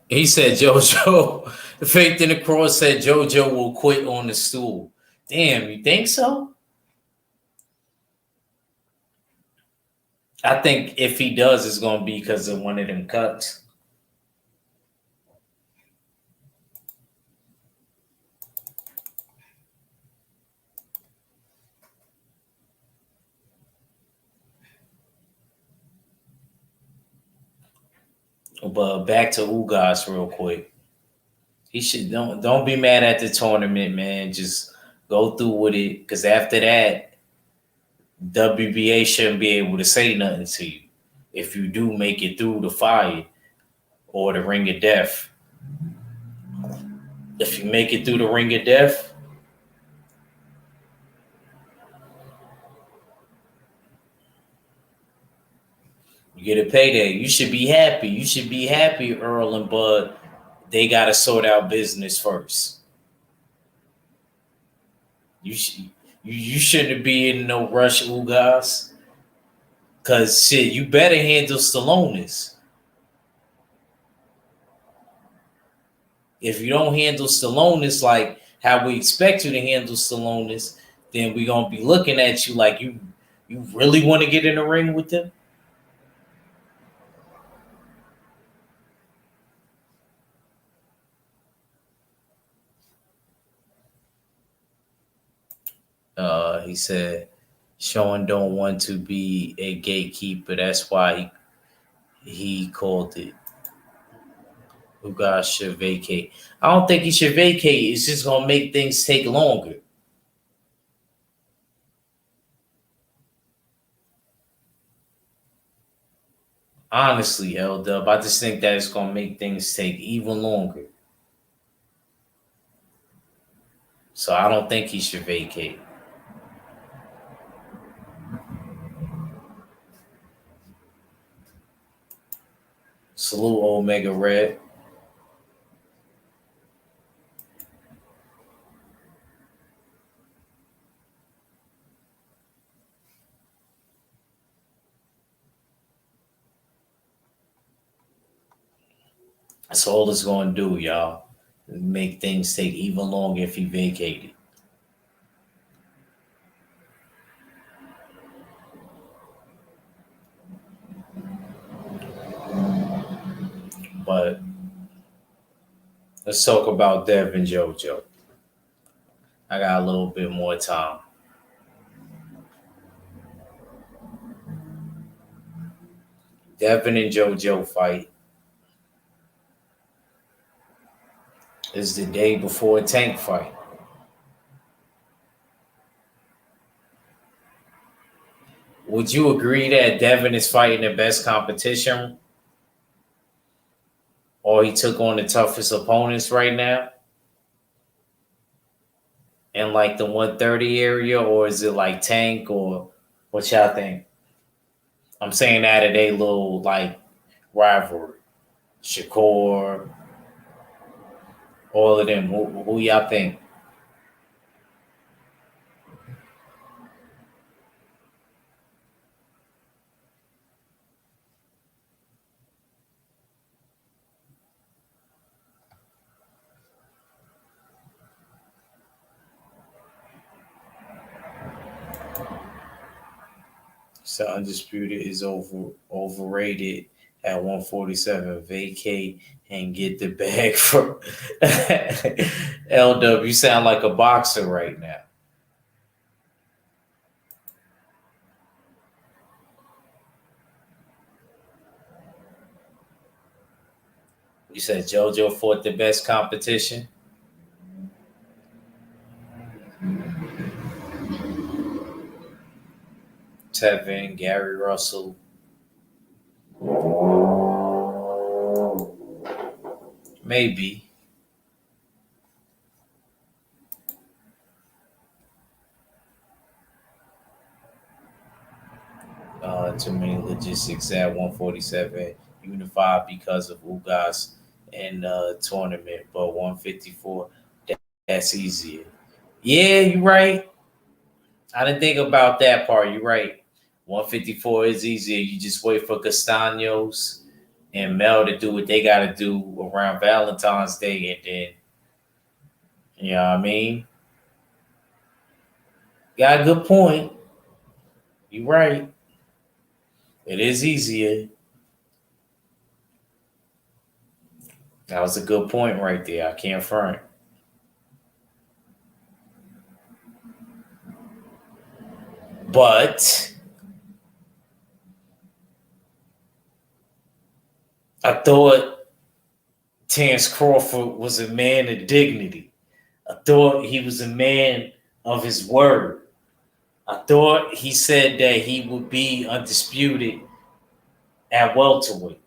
He said JoJo, the Faith in the Cross said JoJo will quit on the stool. Damn, you think so? I think if he does, it's going to be because of one of them cuts. But back to Ugas real quick. He should don't be mad at the tournament, man. Just go through with it. Because after that, WBA shouldn't be able to say nothing to you if you do make it through the fire or the ring of death. If you make it through the ring of death, you get a payday. You should be happy. You should be happy, Earl and Bud. They got to sort out business first. You shouldn't be in no rush, Ugas. Because, shit, you better handle Stallones. If you don't handle Stallones like how we expect you to handle Stallones, then we're going to be looking at you like you really want to get in the ring with them? He said, Sean don't want to be a gatekeeper. That's why he called it. Ugas should vacate. I don't think he should vacate. It's just going to make things take longer. Honestly, L-Dub, I just think that it's going to make things take even longer. So I don't think he should vacate. Salute Omega Red. That's all it's going to do, y'all. Make things take even longer if he vacated. But let's talk about Dev and JoJo. I got a little bit more time. Devin and JoJo fight is the day before a Tank fight. Would you agree that Devin is fighting the best competition? Or he took on the toughest opponents right now? In like the 130 area? Or is it like Tank? Or what y'all think? I'm saying that at a little like rivalry. Shakur, all of them. Who y'all think? So Undisputed is overrated at 147. Vacate and get the bag from LW. You sound like a boxer right now. You said JoJo fought the best competition. Tevin, Gary Russell. Maybe. too many logistics at 147 unified because of Ugas in the tournament, but 154 that's easier. Yeah, you're right. I didn't think about that part. You're right. 154 is easier. You just wait for Castaños and Mel to do what they got to do around Valentine's Day, and then, you know what I mean? Got a good point. You're right. It is easier. That was a good point right there. I can't front. But I thought Terence Crawford was a man of dignity. I thought he was a man of his word. I thought he said that he would be undisputed at welterweight.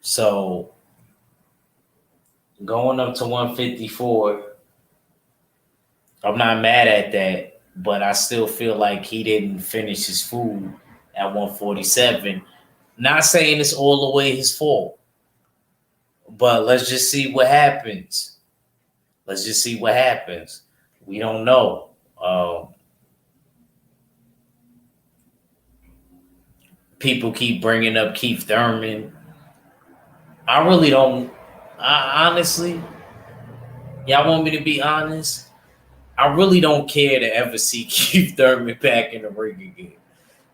So going up to 154, I'm not mad at that, but I still feel like he didn't finish his food at 147. Not saying it's all the way his fault, but let's just see what happens. Let's just see what happens. We don't know. People keep bringing up Keith Thurman. I really don't. Honestly, y'all want me to be honest? I really don't care to ever see Keith Thurman back in the ring again.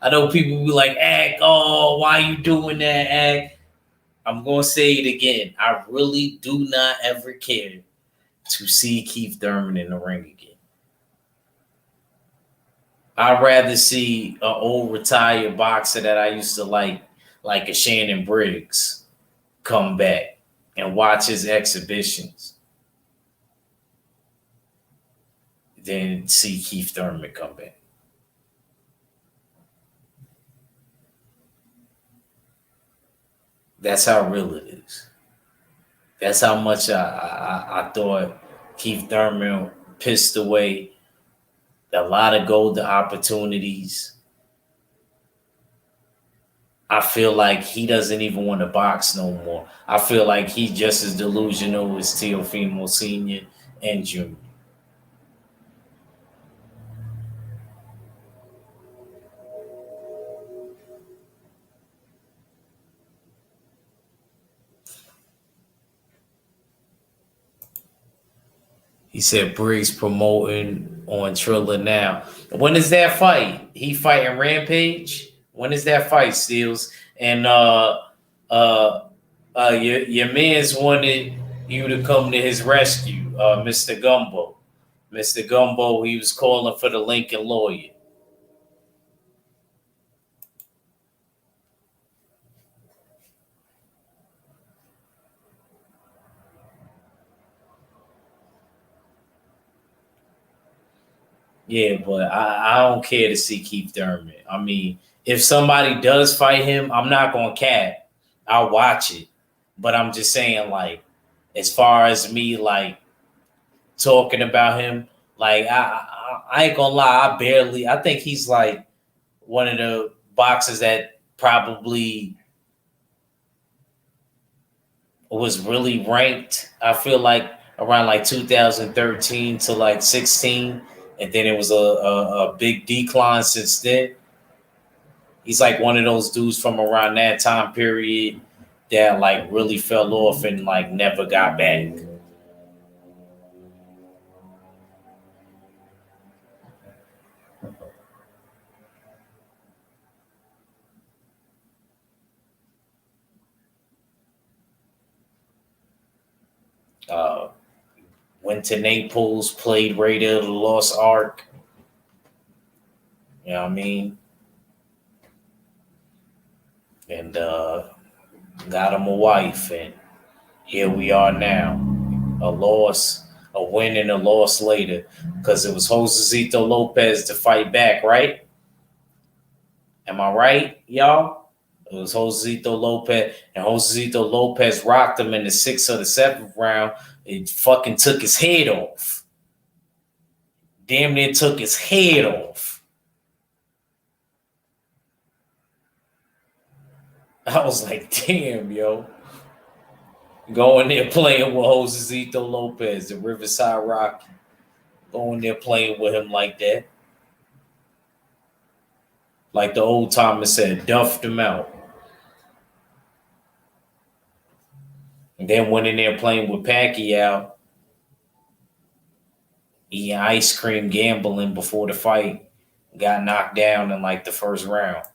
I know people be like, "Ack, oh, why you doing that, Ack?" I'm going to say it again. I really do not ever care to see Keith Thurman in the ring again. I'd rather see an old retired boxer that I used to like a Shannon Briggs, come back and watch his exhibitions than see Keith Thurman come back. That's how real it is. That's how much I thought Keith Thurman pissed away a lot of golden opportunities. I feel like he doesn't even want to box no more. I feel like he's just as delusional as Teofimo Sr. and Jr. He said Briggs promoting on Triller now. When is that fight? He fighting Rampage? When is that fight, Steels? And your man's wanted you to come to his rescue, Mr. Gumbo. Mr. Gumbo, he was calling for the Lincoln lawyer. Yeah, but I don't care to see Keith Thurman. I mean, if somebody does fight him, I'm not going to cap. I'll watch it. But I'm just saying, like, as far as me, like, talking about him, like, I ain't going to lie. I think he's, like, one of the boxers that probably was really ranked, I feel like, around, like, 2013 to, like, 16. And then it was a big decline since then. He's like one of those dudes from around that time period that like really fell off and like never got back. Went to Naples, played Raider of the Lost Ark. You know what I mean? And got him a wife, and here we are now. a loss, a win and a loss later, because it was Josecito Lopez to fight back, right? Am I right, y'all? It was Josecito Lopez, and Josecito Lopez rocked him in the 6th or the 7th round. It fucking took his head off. Damn near took his head off. I was like, damn, yo. Going there playing with Josecito Lopez, the Riverside Rocky. Going there playing with him like that. Like the old timer said, duffed him out. And then went in there playing with Pacquiao. Eating ice cream, gambling before the fight. Got knocked down in like the first round.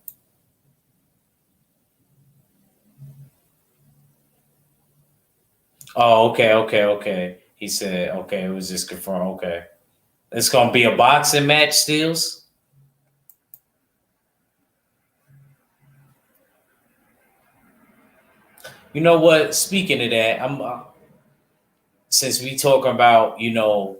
Oh, okay. He said, okay, it was just confirmed. Okay. It's going to be a boxing match, Steels? You know what? Speaking of that, since we talk about, I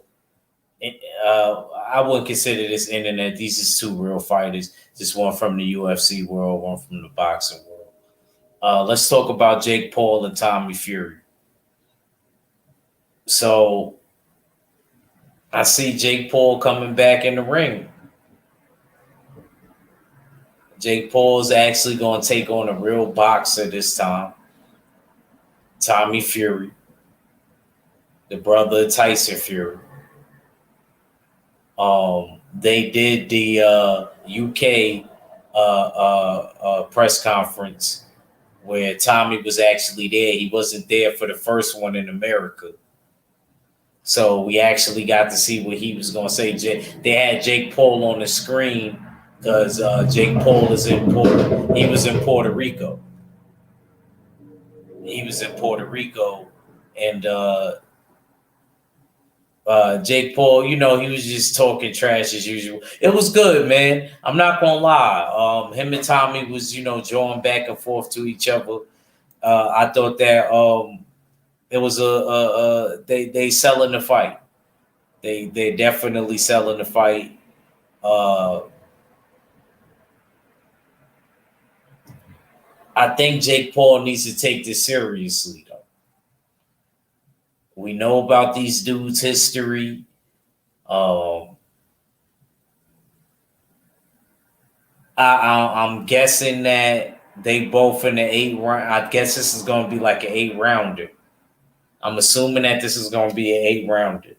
wouldn't consider this internet. These is two real fighters. Just one from the UFC world, one from the boxing world. Let's talk about Jake Paul and Tommy Fury. So I see Jake Paul coming back in the ring. Jake Paul is actually going to take on a real boxer this time. Tommy Fury, the brother of Tyson Fury. They did the UK press conference where Tommy was actually there. He wasn't there for the first one in America. So we actually got to see what he was going to say. They had Jake Paul on the screen because Jake Paul he was in Puerto Rico. He was in Puerto Rico, and Jake Paul, he was just talking trash as usual. It was good, man. I'm not gonna lie. Him and Tommy was, drawing back and forth to each other. I thought that it was they selling the fight. They definitely selling the fight. I think Jake Paul needs to take this seriously, though. We know about these dudes' history. I'm guessing that they both in the 8 round. I guess this is going to be like an 8-rounder. I'm assuming that this is going to be an 8-rounder.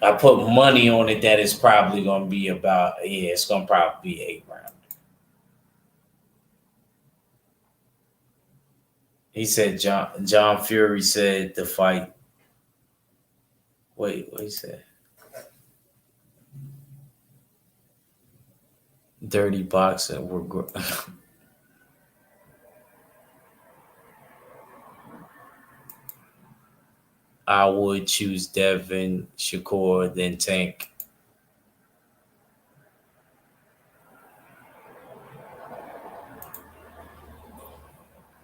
I put money on it that it's probably going to be it's going to probably be 8-rounder. He said John Fury said the fight. Wait, what he said? Dirty boxing. I would choose Devin, Shakur, then Tank.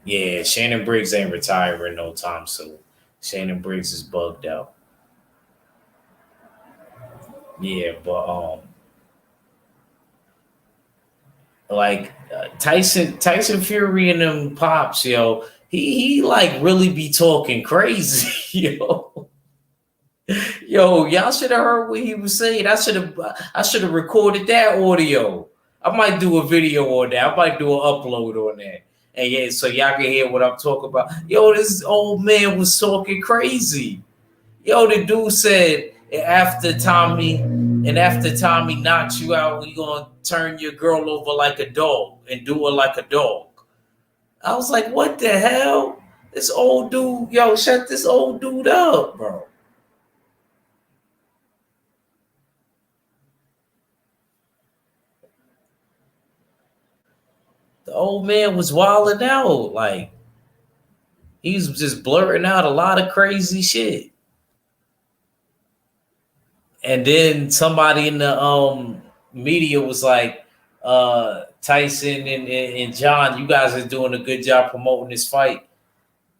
Yeah, Shannon Briggs ain't retiring no time soon. Shannon Briggs is bugged out. Yeah, but Tyson Fury and them pops, yo. He like really be talking crazy, yo. Yo, y'all should have heard what he was saying. I should have recorded that audio. I might do a video on that. I might do an upload on that. And yeah, so y'all can hear what I'm talking about. Yo, this old man was talking crazy. Yo, the dude said after Tommy knocks you out, we gonna turn your girl over like a dog and do her like a dog. I was like, what the hell? This old dude, yo, shut this old dude up, bro. The old man was wilding out. Like, he was just blurting out a lot of crazy shit. And then somebody in the media was like, Tyson and John, you guys are doing a good job promoting this fight.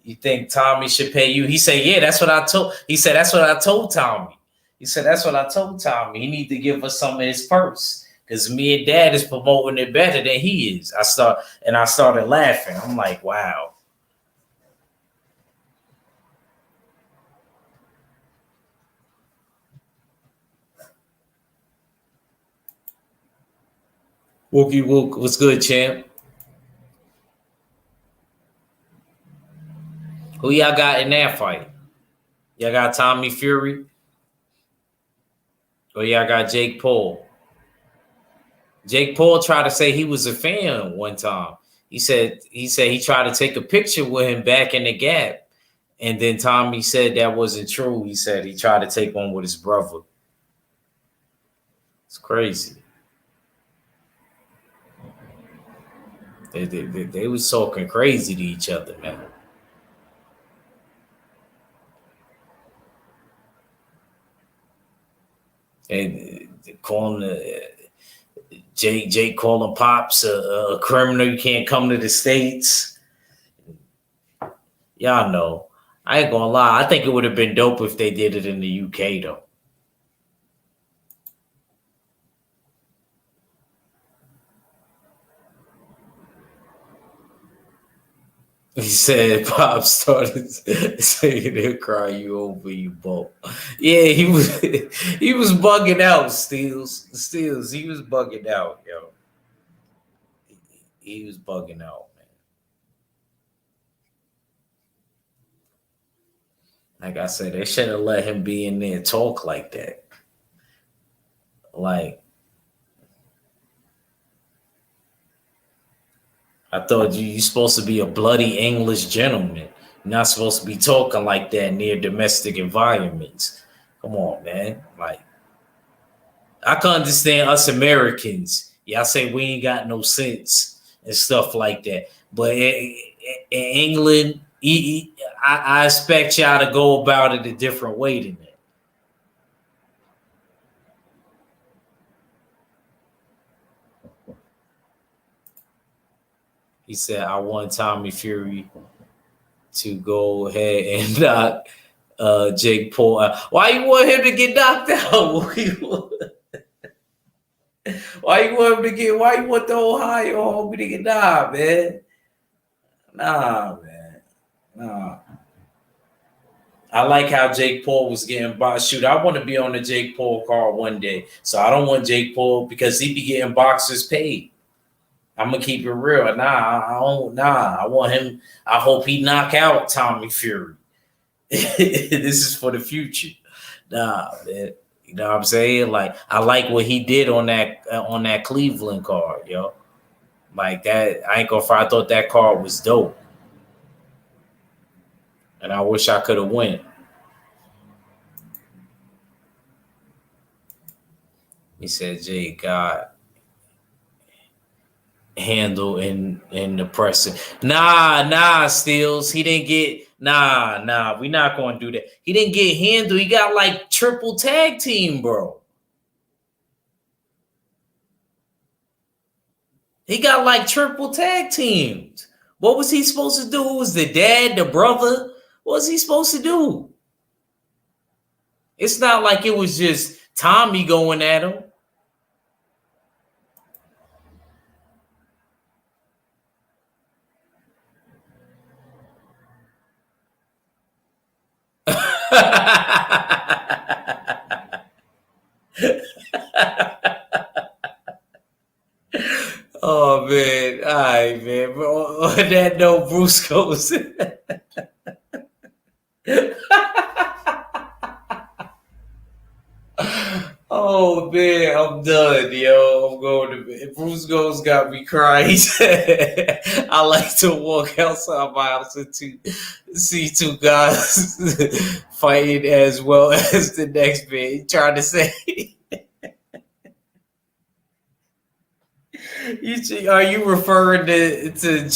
You think Tommy should pay you? He said, yeah, that's what I told. He said, that's what I told Tommy. He said, that's what I told Tommy. He need to give us some of his purse because me and Dad is promoting it better than he is. I started laughing. I'm like, wow. Wookie Wook, what's good, champ? Who y'all got in that fight? Y'all got Tommy Fury? Or y'all got Jake Paul? Jake Paul tried to say he was a fan one time. He said he tried to take a picture with him back in the Gap. And then Tommy said that wasn't true. He said he tried to take one with his brother. It's crazy. They was talking crazy to each other, man. And calling Jake calling Pops a criminal. You can't come to the States. Y'all know. I ain't gonna lie. I think it would have been dope if they did it in the UK, though. He said Pop started saying he'll cry you over, you both. Yeah, he was bugging out, Steels. He was bugging out, yo. He was bugging out, man. Like I said, they should have let him be in there and talk like that. Like, I thought you're supposed to be a bloody English gentleman. You're not supposed to be talking like that near domestic environments. Come on, man. Like, I can understand us Americans. Y'all say we ain't got no sense and stuff like that. But in England, I expect y'all to go about it a different way than that. He said, I want Tommy Fury to go ahead and knock Jake Paul out. Why you want him to get knocked out? Why you want the Ohio homie to get knocked, man? Nah, man. Nah. I like how Jake Paul was getting boxed. Shoot, I want to be on the Jake Paul card one day. So I don't want Jake Paul because he be getting boxers paid. I'm gonna keep it real. I want him. I hope he knock out Tommy Fury. This is for the future. Nah, man. You know what I'm saying? Like, I like what he did on that Cleveland card, yo. Like that, I ain't gonna front. I thought that card was dope, and I wish I could have went. He said, "Jay God." Handle in the pressing. Nah, Steels. He didn't get we're not gonna do that. He didn't get handled. He got like triple tag team, bro. He got like triple tag teams. What was he supposed to do? Who was the dad, the brother? What was he supposed to do? It's not like it was just Tommy going at him. Oh man, all right, man. But on that note, Bruce goes. Oh man, I'm done, yo. I'm going to bed. Bruce Goes got me crying. He said, I like to walk outside my house and see two guys fighting as well as the next man. He trying to say, are you referring to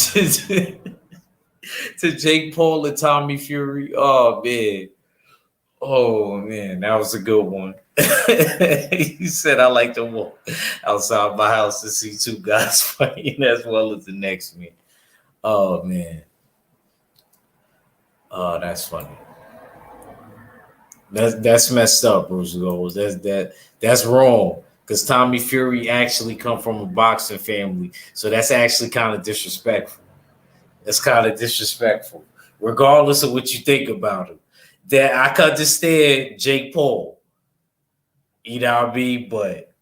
Jake Paul and Tommy Fury? Oh man. Oh man, that was a good one. He said I like to walk outside my house to see two guys fighting as well as the next man. Oh man. Oh, that's funny. That's messed up, Bruce Gold. That's wrong. Because Tommy Fury actually come from a boxing family. So that's actually kind of disrespectful. That's kind of disrespectful. Regardless of what you think about him. That I could understand Jake Paul. You know what I mean? But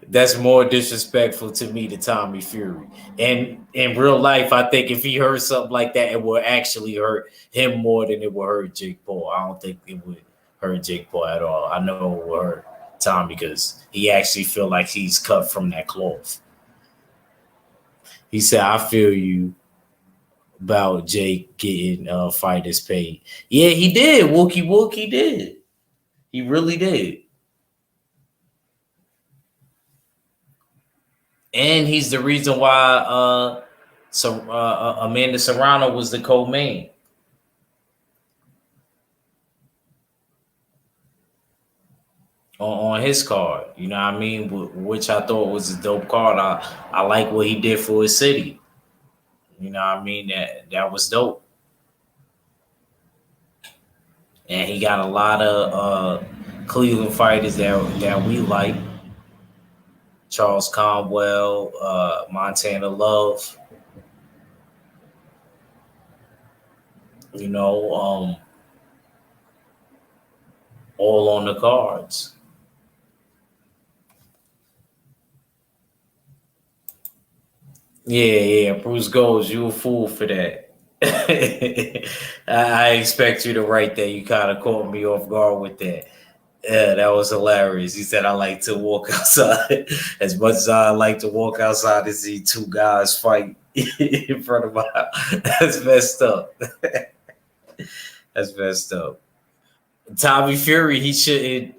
that's more disrespectful to me to Tommy Fury. And in real life, I think if he heard something like that, it would actually hurt him more than it would hurt Jake Paul. I don't think it would hurt Jake Paul at all. I know it would hurt Tommy because he actually feel like he's cut from that cloth. He said, I feel you about Jake getting fighters paid. Yeah, he did. Wookie did. He really did. And he's the reason why Amanda Serrano was the co-main. On his card, you know what I mean? Which I thought was a dope card. I like what he did for his city. You know what I mean? That was dope. And he got a lot of Cleveland fighters that we like. Charles Conwell, Montana Love. You know, all on the cards. Yeah. Bruce Goes, you a fool for that. I expect you to write that. You kind of caught me off guard with that. Yeah, that was hilarious. He said, I like to walk outside as much as I like to walk outside and see two guys fight in front of my house. That's messed up. That's messed up. Tommy Fury, he shouldn't,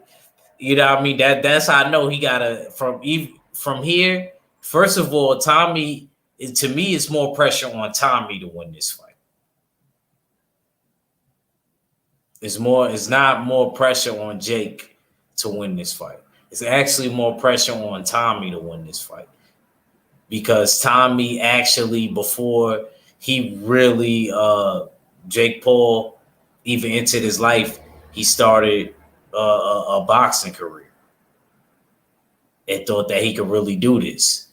you know what I mean? That's how I know he got to, from here, first of all, Tommy, to me, it's more pressure on Tommy to win this fight. It's not more pressure on Jake to win this fight. It's actually more pressure on Tommy to win this fight. Because Tommy actually, before he really Jake Paul even entered his life, he started a boxing career and thought that he could really do this.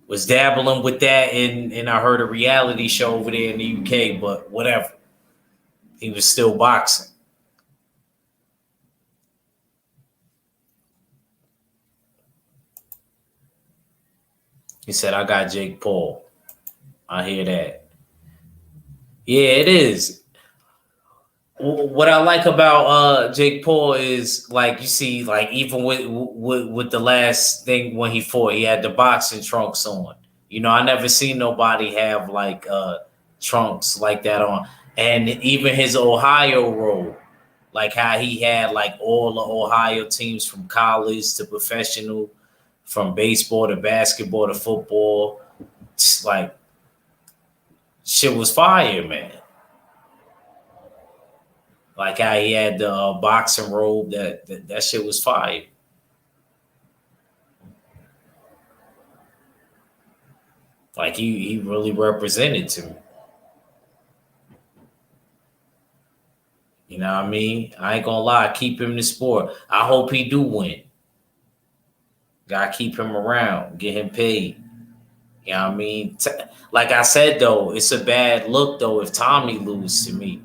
Was dabbling with that, and I heard a reality show over there in the UK, but whatever. He was still boxing. He said, I got Jake Paul. I hear that. Yeah, it is. What I like about Jake Paul is, like, you see, like, even with the last thing when he fought, he had the boxing trunks on. You know, I never seen nobody have like trunks like that on. And even his Ohio role, like how he had like all the Ohio teams from college to professional, from baseball to basketball to football, just like shit was fire, man. Like how he had the boxing robe, that shit was fire. Like he really represented to me. You know what I mean? I ain't gonna lie, keep him in the sport. I hope he do win. Gotta keep him around, get him paid. You know what I mean? Like I said though, it's a bad look though if Tommy loses to me.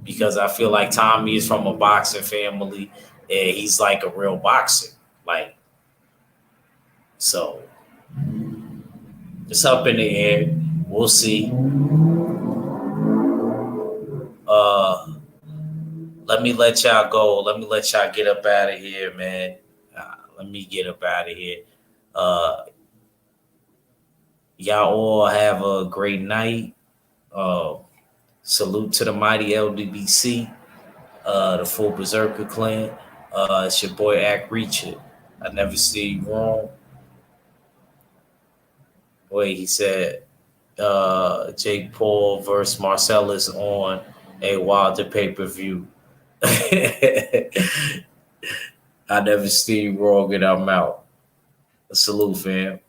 Because I feel like Tommy is from a boxing family and he's like a real boxer. Like, so it's up in the air. We'll see. Let me let y'all go. Let me let y'all get up out of here, man. Let me get up out of here. Y'all all have a great night. Salute to the mighty LDBC, the full Berserker clan. It's your boy Act Reacher. I never see you wrong. Wait, he said, Jake Paul versus Marcellus on a Wilder pay-per-view. I never seen wrong and I'm out. Salute, fam.